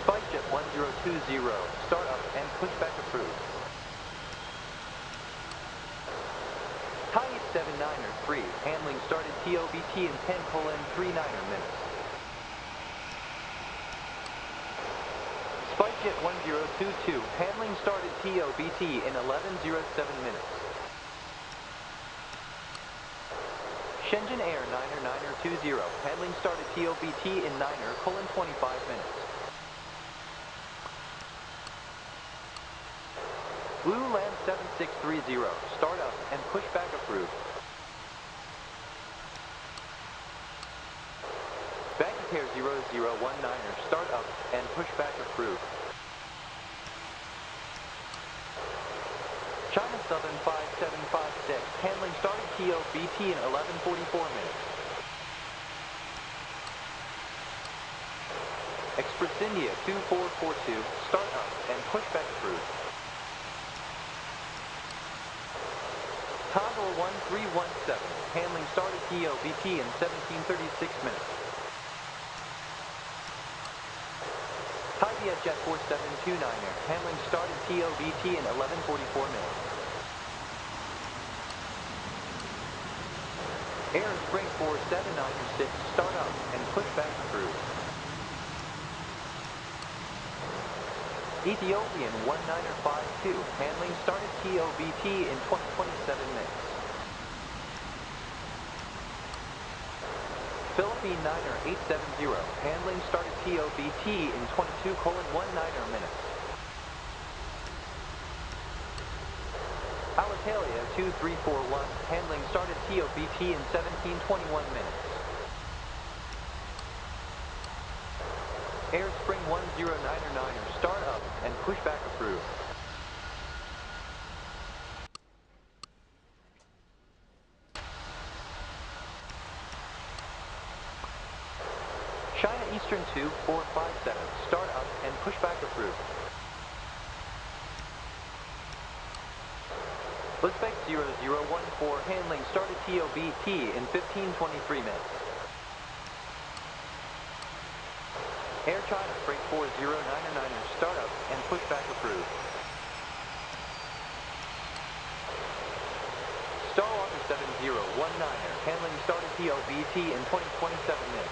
SpiceJet 1020, start up and pushback approved. Thai 879er 3, handling started TOBT in 10:39 minutes. SpiceJet 1022, handling started TOBT in 11:07 minutes. Shenzhen Air 90920, handling started TOBT in 9:25 minutes. Blue Land 7630, start up and pushback approved. BANGKOK Air 0019er, start up and pushback approved. China Southern 5756, handling started TOBT in 11:44 minutes. Express India 2442, start up and pushback approved. Tagore 1317, handling started TOBT in 17:36 minutes. Thai Vietjet 4729er, handling started TOBT in 11:44 minutes. Air Spring 4796, start up and pushback approved. Ethiopian 1952, handling started TOBT in 20:27 minutes. Philippine 90870, handling started TOBT in 22:19 minutes. Alitalia 2341, handling started TOBT in 17:21 minutes. Air Spring 1099er, start up and pushback approved. China Eastern 2457, start up and pushback approved. Uzbek 0014, handling started TOBT in 15:23 minutes. Air China Freight 4099er, start up and pushback approved. Star Walker 5019er, handling started TOBT in 2027 minutes.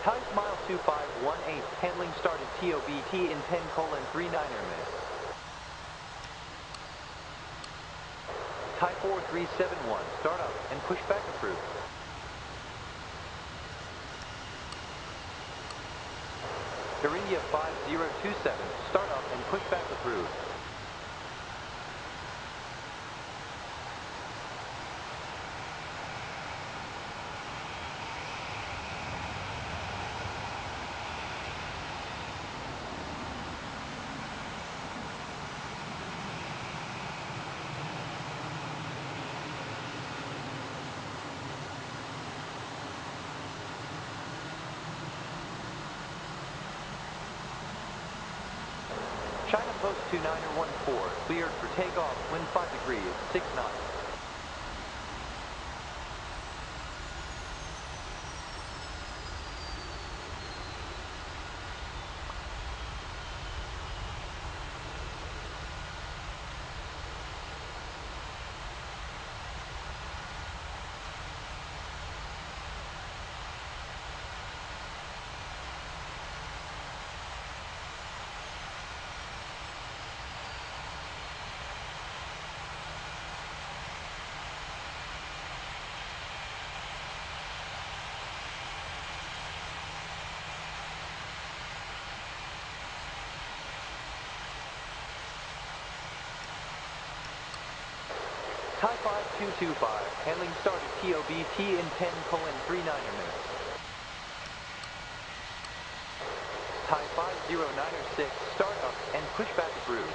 Thai Smile 2518, handling started TOBT in 10:39er minutes. Thai 4371, start up and pushback approved. Air India 5027, start up and pushback approved. China Post 29er14, cleared for takeoff, wind 5 degrees, 6 knots. Thai 5225, handling started TOBT in 10:39er minutes. Thai 5096, start up and pushback approved.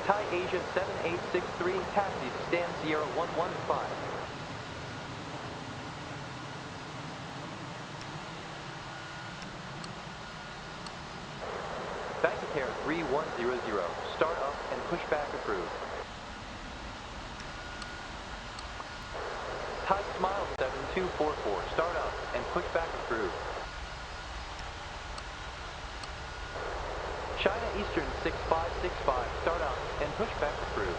Thai Asia 7863, taxi to stand Sierra 115. BANGKOK 3100, start up and pushback approved. Thai Smile 7244, start up and pushback approved. China Eastern 6565, start up and pushback approved.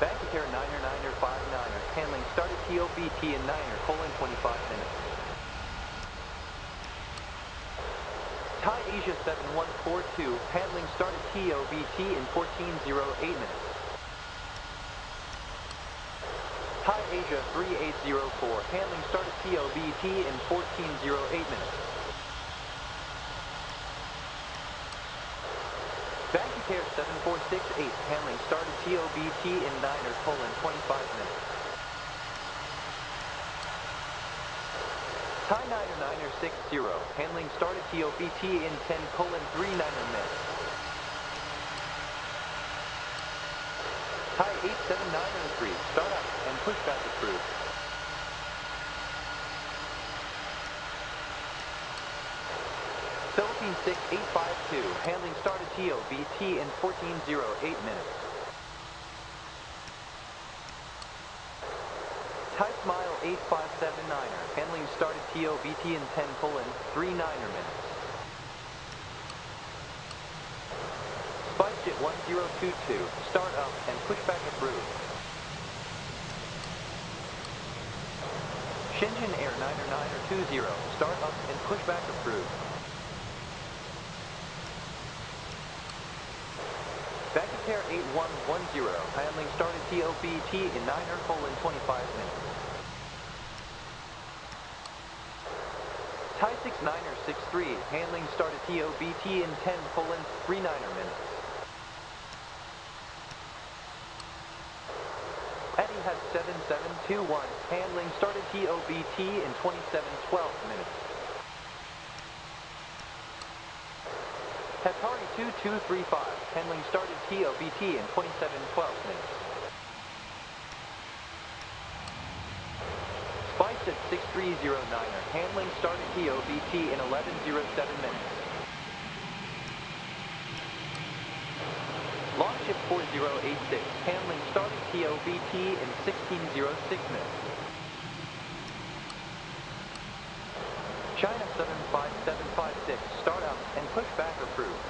BANGKOK 9er 59er, handling started TOBT in 9:25 minutes. Thai Asia 7142, handling started TOBT in 14:08 minutes. Thai Asia 3804, handling started TOBT in 14:08 minutes. BANGKOK 7468, handling started TOBT in 9:25 minutes. Thai 9er 60, handling started TOBT in 10:39 minutes. Thai 87903, start up and pushback approved. Philippine 6852, handling started TOBT in 14:08 minutes. Thai Smile 8579er, handling started TOBT in 10:39 minutes. SpiceJet 1022, start up and pushback approved. Shenzhen Air 90920, start up and pushback approved. BANGKOK Air 8110, handling started TOBT in 9:25 minutes. Thai 69er63, handling started TOBT in 10:39 minutes. Etihad 7721, handling started TOBT in 27:12 minutes. Qatari 2235, handling started TOBT in 27:12 minutes. SpiceJet 6309er, handling started TOBT in 11:07 minutes. Longship 4086, handling started TOBT in 16:06 minutes. China Southern 5756, start up and pushback approved.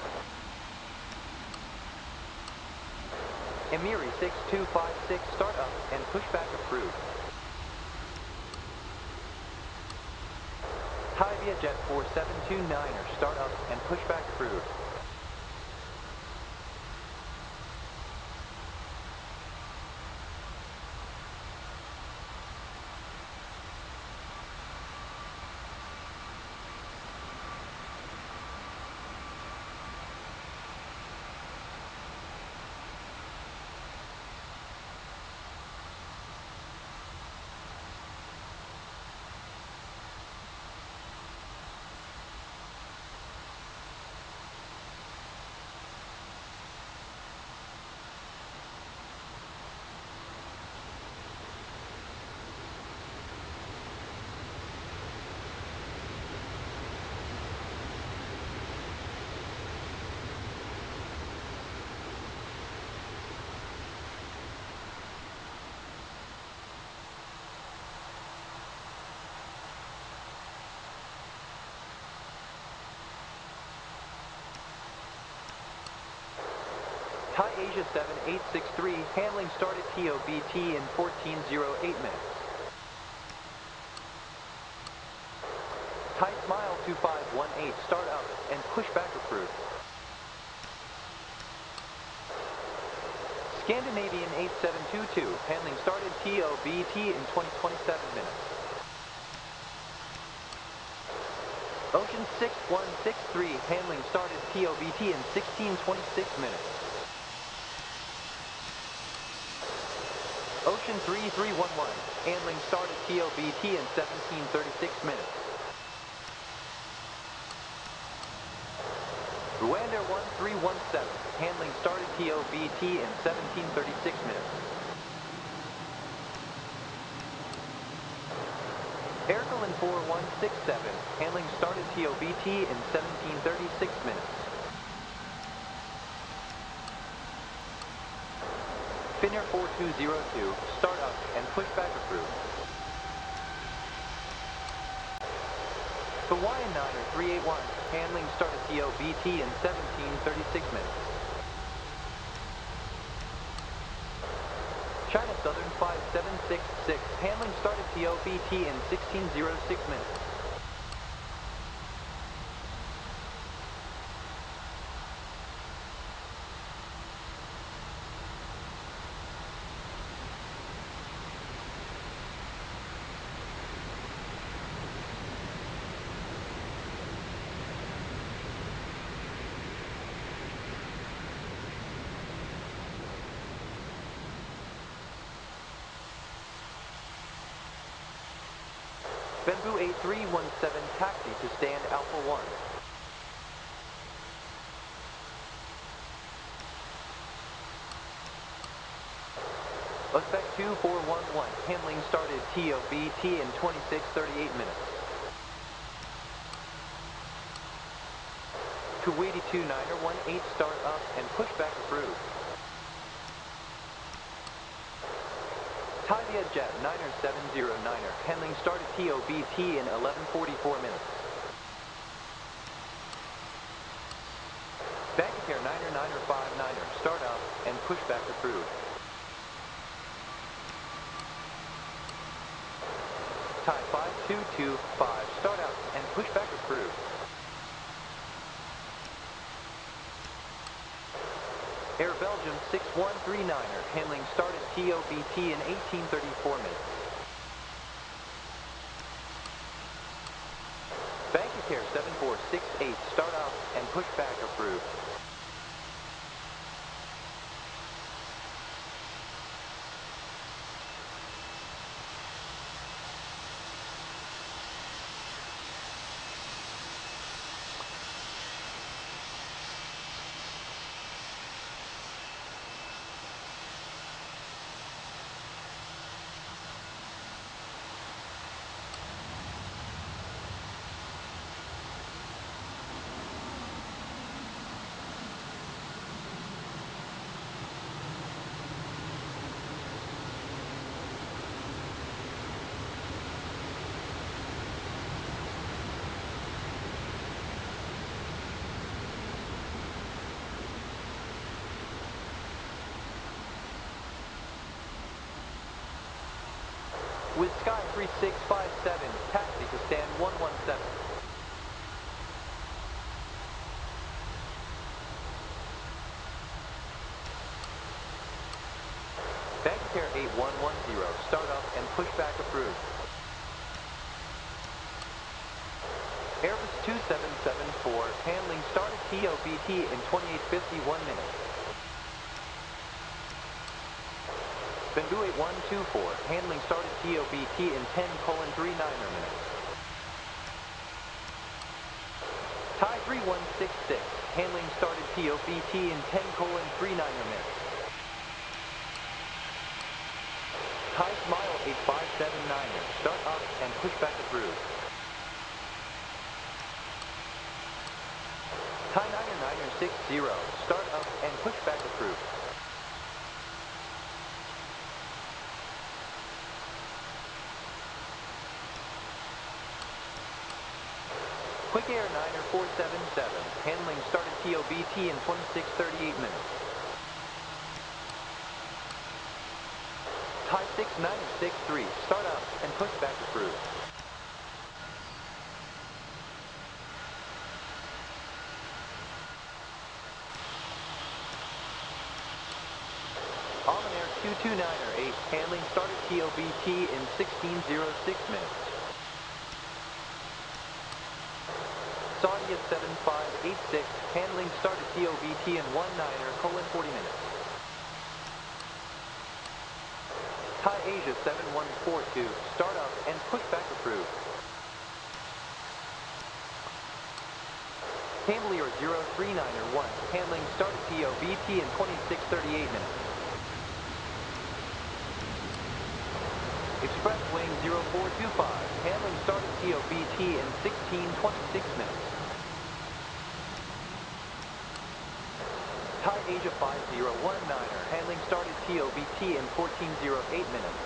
Emiri 6256, start up and pushback approved. Thai Vietjet 4729er, start up and pushback approved. Thai Asia 7863, handling started TOBT in 14:08 minutes. Thai Smile 2518, start up and pushback approved. Scandinavian 8722, handling started TOBT in 20:27 minutes. Ocean 6163, handling started TOBT in 16:26 minutes. Ocean 3311, handling started TOBT in 17:36 minutes. Rwanda 1317, handling started TOBT in 17:36 minutes. Aircalin 4167, handling started TOBT in 17:36 minutes. Finnair 4202, start up and pushback approved. Hawaiian 9381, handling started TOBT in 17:36 minutes. China Southern 5766, handling started TOBT in 16:06 minutes. Bamboo 8317 taxi to stand Alpha 1. Uzbek 2411, handling started TOBT in 26:38 minutes. Kuwaiti 29er 18, start up and pushback approved. Thai Vietjet 9709er, handling started TOBT in 11:44 minutes. BANGKOK 99er start up and pushback approved. Thai 5225, start up and pushback approved. Air Belgium 6139er, handling started TOBT in 18:34 minutes. BANGKOK 7468, start up and pushback approved. With Sky 3657, taxi to stand 117. BANGKOK 8110, start up and pushback approved. Airbus 2774, handling started TOBT in 28:51 minutes. Bamboo 8124, handling started TOBT in 10:39 minutes. Thai 3166, handling started TOBT in 10:39 minutes. Thai Smile 8579er, start up and pushback approved. Thai 99er 60, start up and pushback approved. Quick Air 9477, handling started TOBT in 26:38 minutes. Thai 69er start up and pushback approved. Air 229er handling started TOBT in 16:06 minutes. Saudi 7586, handling started TOBT in 19:40 minutes. Thai Asia 7142, start up and pushback approved. Cambelier 039er handling started TOBT in 26:38 minutes. Express Wing 0425, handling started TOBT in 16:26 minutes. Thai Asia 5019er, handling started TOBT in 14:08 minutes.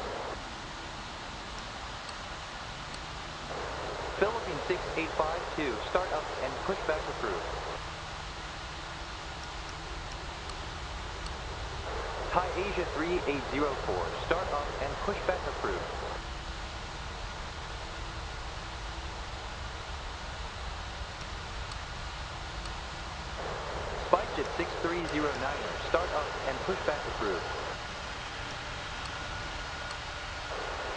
Philippine 6852, start up and pushback approved. Thai Asia 3804, start up and pushback approved. SpiceJet 6309er, start up and pushback approved.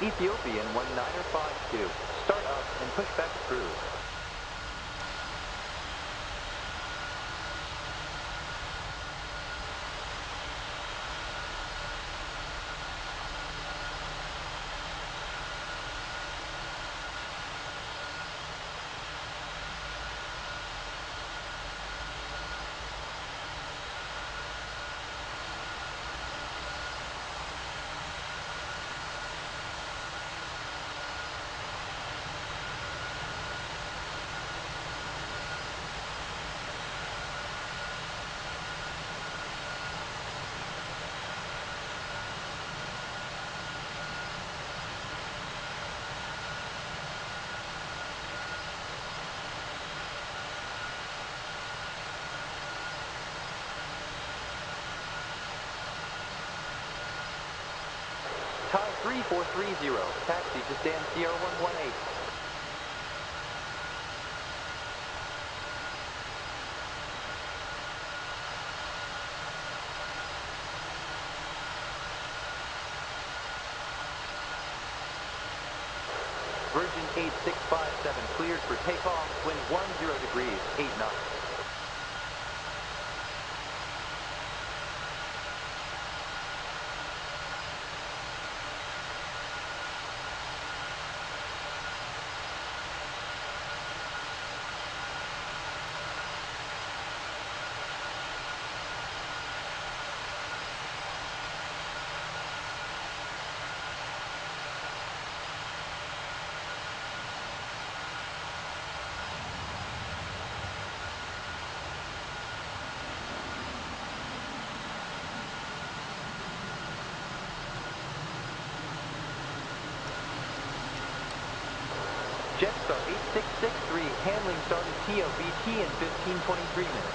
Ethiopian 1952, start up and pushback approved. 3430, taxi to stand Sierra 118. Virgin 8657 cleared for takeoff, wind 10 degrees, 8 knots. Jetstar 8663, handling started TOBT in 15:23 minutes.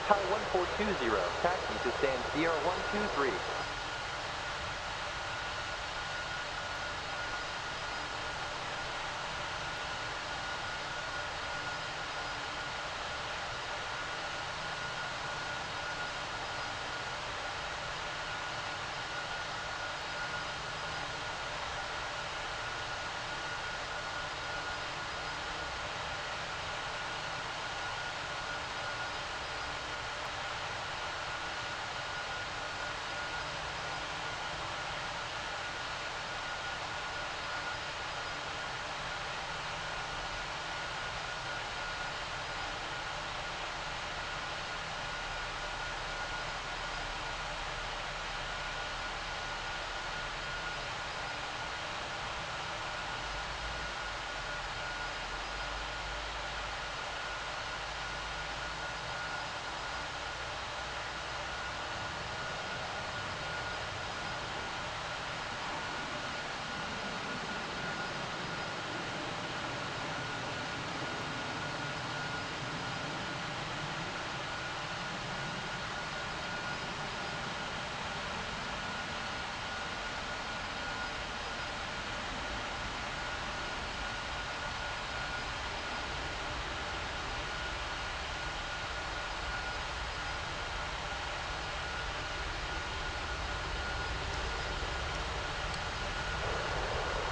Thai 1420, taxi to stand Sierra 123.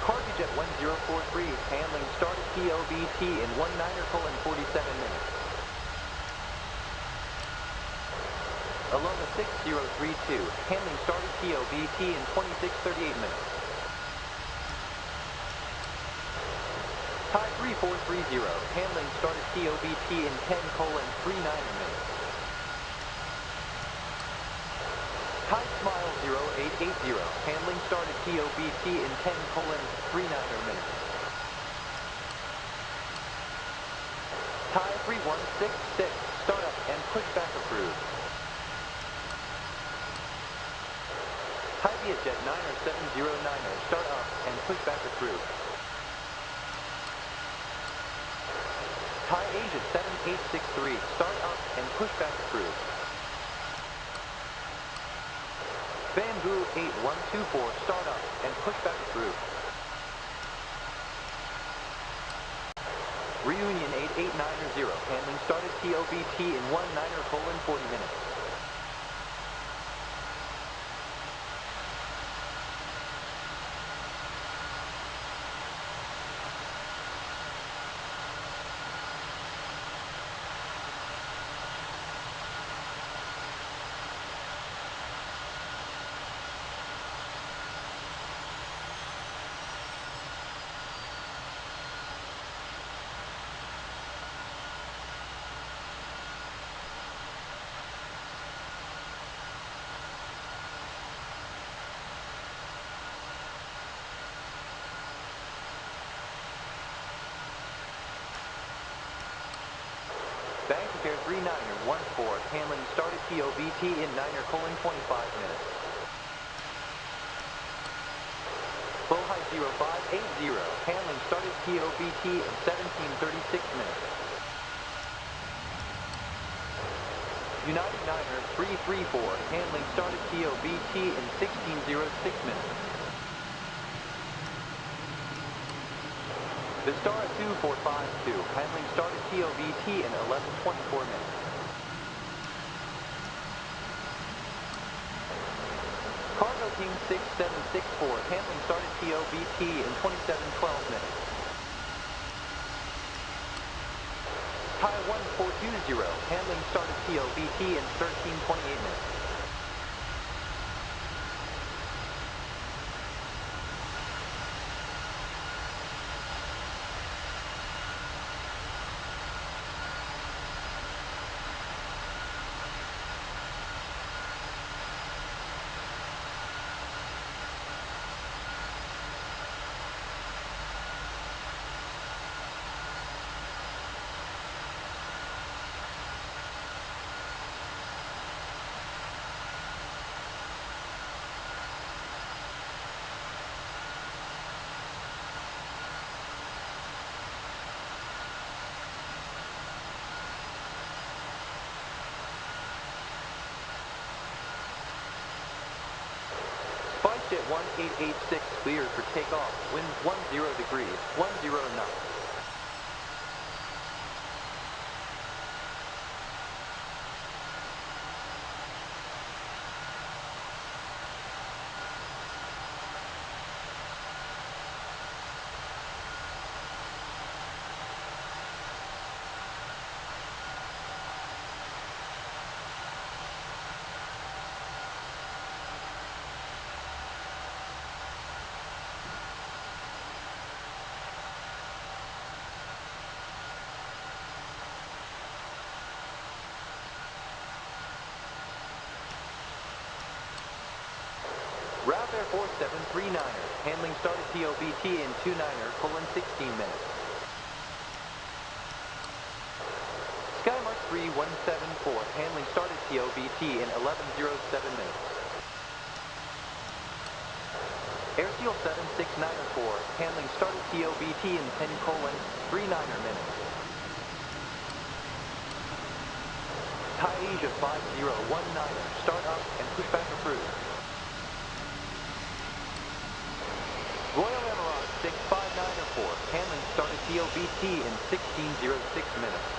Cargojet 1043, handling started TOBT in 19:47 minutes. Aloma 6032, handling started TOBT in 26:38 minutes. Thai 3430, handling started TOBT in 10:39 minutes. Thai Smile 0880, handling started TOBT in 10:39 minutes. Thai 3166, startup and pushback approved. Thai Vietjet 90709, start up and pushback approved. Thai Asia 7863, start up and pushback approved. Bamboo 8124, start up and pushback approved. Reunion 8890, handling started TOBT in 19:40 minutes. Air 39er 14, handling started TOBT in 9er: 25 minutes. Bohai 0580, handling started TOBT in 17:36 minutes. United 9er 334, handling started TOBT in 16:06 minutes. Vistara 2452, handling started TOBT in 11:24 minutes. Cargo King 6764, handling started TOBT in 27:12 minutes. Thai 1420, handling started TOBT in 13:28 minutes. SpiceJet 1886 cleared for takeoff. Winds 10 degrees, 10 knots. RAF Air Force 739er, handling started TOBT in 29er: 16 minutes. Skymark 3174, handling started TOBT in 11:07 minutes. Airseal 76904, handling started TOBT in 10:39 minutes. Thai Asia 5019er, start up and pushback approved. Royal Emirates 65904, handling started TOBT in 16:06 minutes.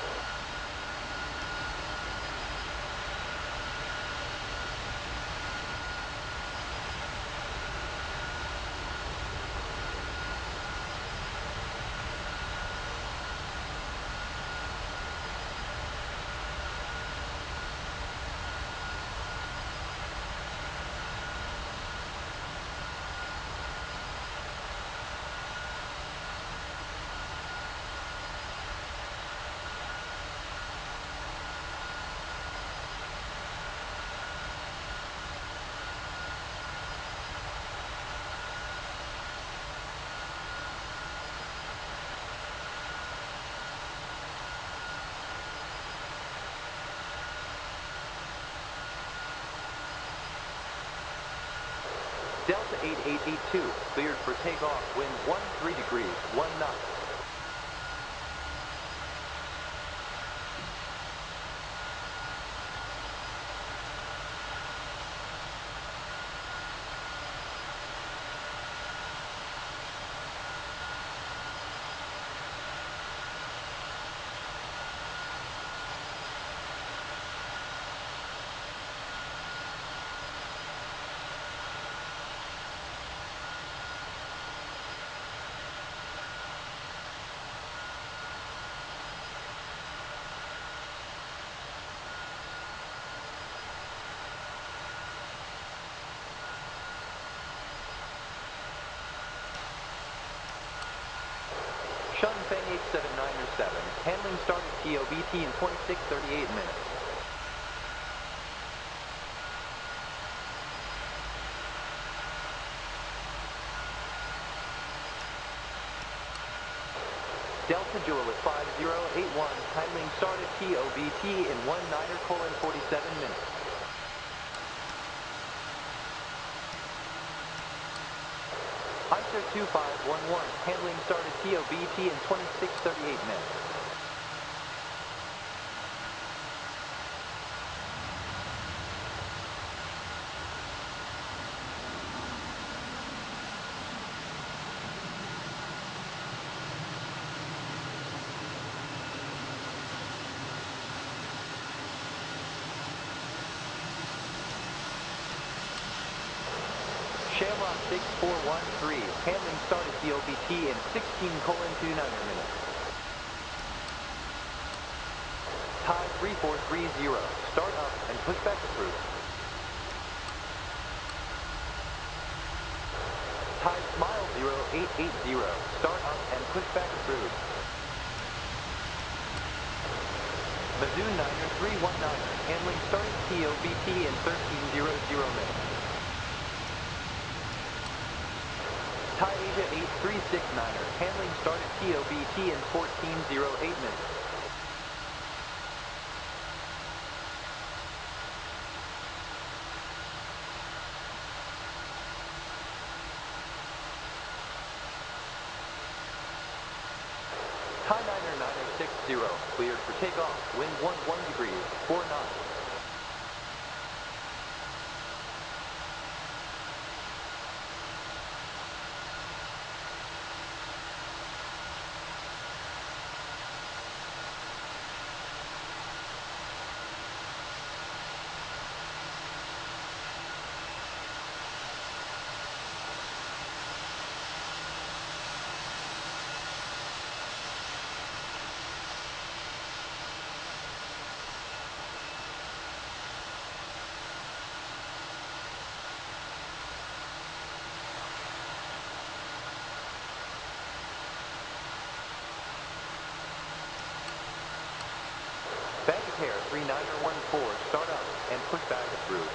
Delta 8882, cleared for takeoff. Winds 13 degrees, 1 knot. Shunfeng 879er 7, handling started TOBT in 26:38 minutes. Delta Juliet 50 8081, handling started TOBT in 19:47 minutes. ICER 2511, handling started TOBT in 26:38 minutes. Shamrock 6413, handling started TOBT in 16:29 minutes. Thai 3430, start up and pushback approved. Thai Smile 0880, start up and pushback approved. Mizzou Niner 319er, handling started TOBT in 13:00 minutes. Thai Asia 8369er, handling started TOBT in 14:08 minutes. Thai Niner 9060, cleared for takeoff, wind 11 degrees, 4 knots. BANGKOK 3914, start up and pushback approved.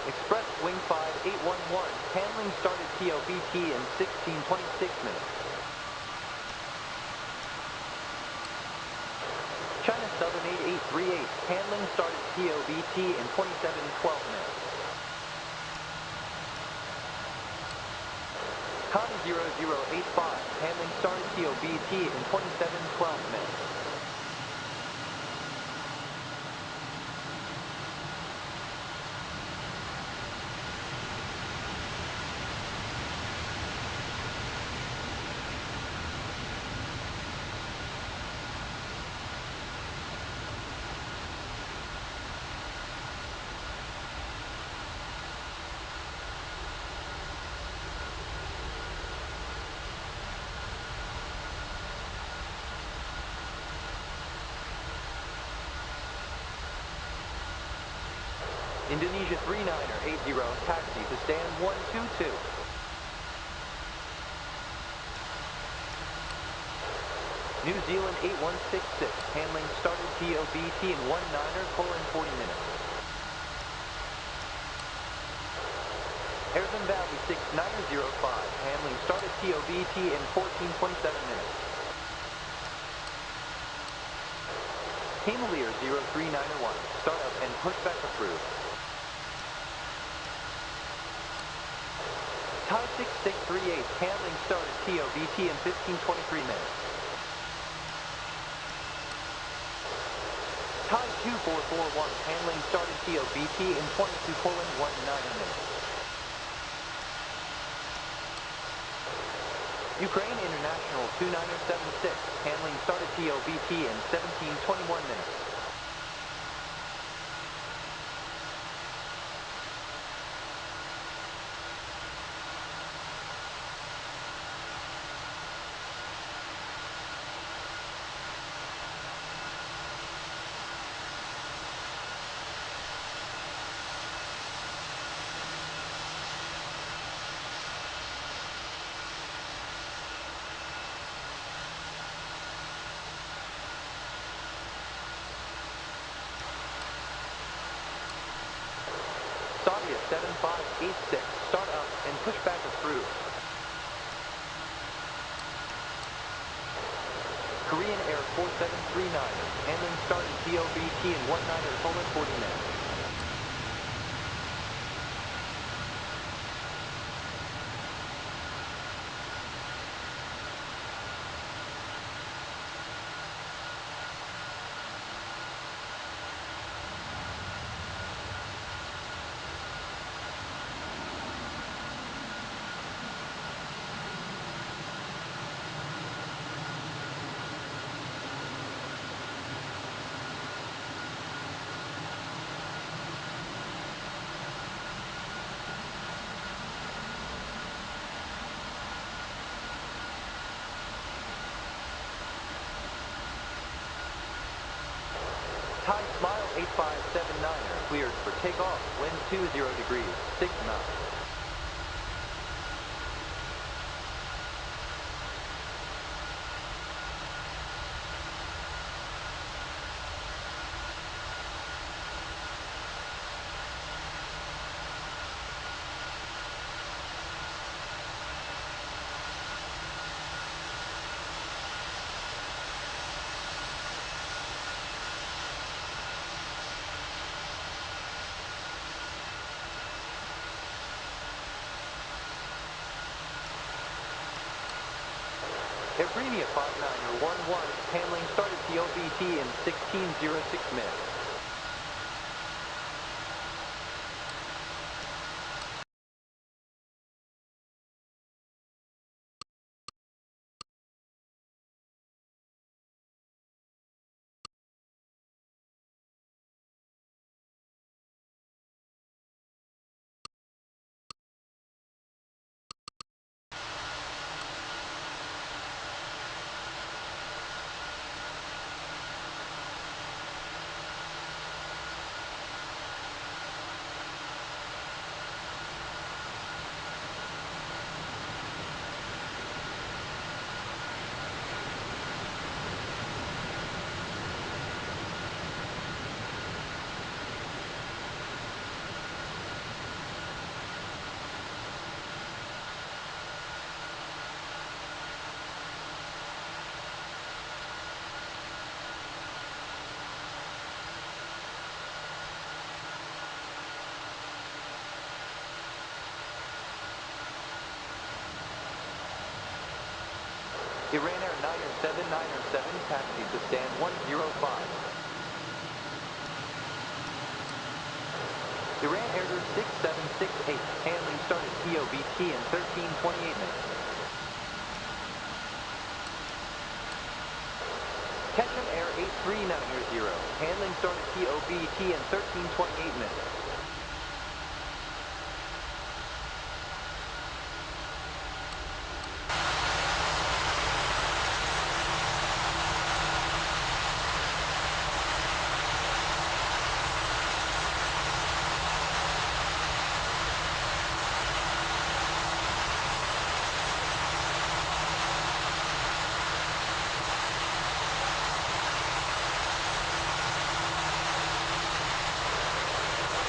Express Wing 5811, handling started TOBT in 16:26 minutes. China Southern 8838, handling started TOBT in 27:12 minutes. Connie 0085, handling started TOBT in 27:12 minutes. Indonesia 3980, taxi to stand 122. New Zealand 8166, handling started TOBT in 19:40 minutes. Arizona Valley 6905, handling started TOBT in 14:27 minutes. Himalaya 03901, start up and pushback approved. Thai 6638, handling started TOBT in 15:23 minutes. Thai 2441, handling started TOBT in 22:19 minutes. Ukraine International 2976, handling started TOBT in 17:21 minutes. Saudia 7586, start up and pushback approved. Korean Air 4739er, handling started TOBT in 19:40 minutes. Thai Smile 8579er cleared for takeoff, winds 20 degrees, 6 knots. Air Premia 59er 11, handling started TOBT in 16:06 minutes. Iran Air 907, taxi to stand 105. Iran Air 6768, handling started TOBT in 13:28 minutes. Ketchum Air 839er, handling started TOBT in 13:28 minutes.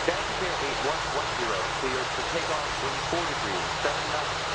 BANGKOK Air 8110, cleared for takeoff, winds 4 degrees, 7 knots.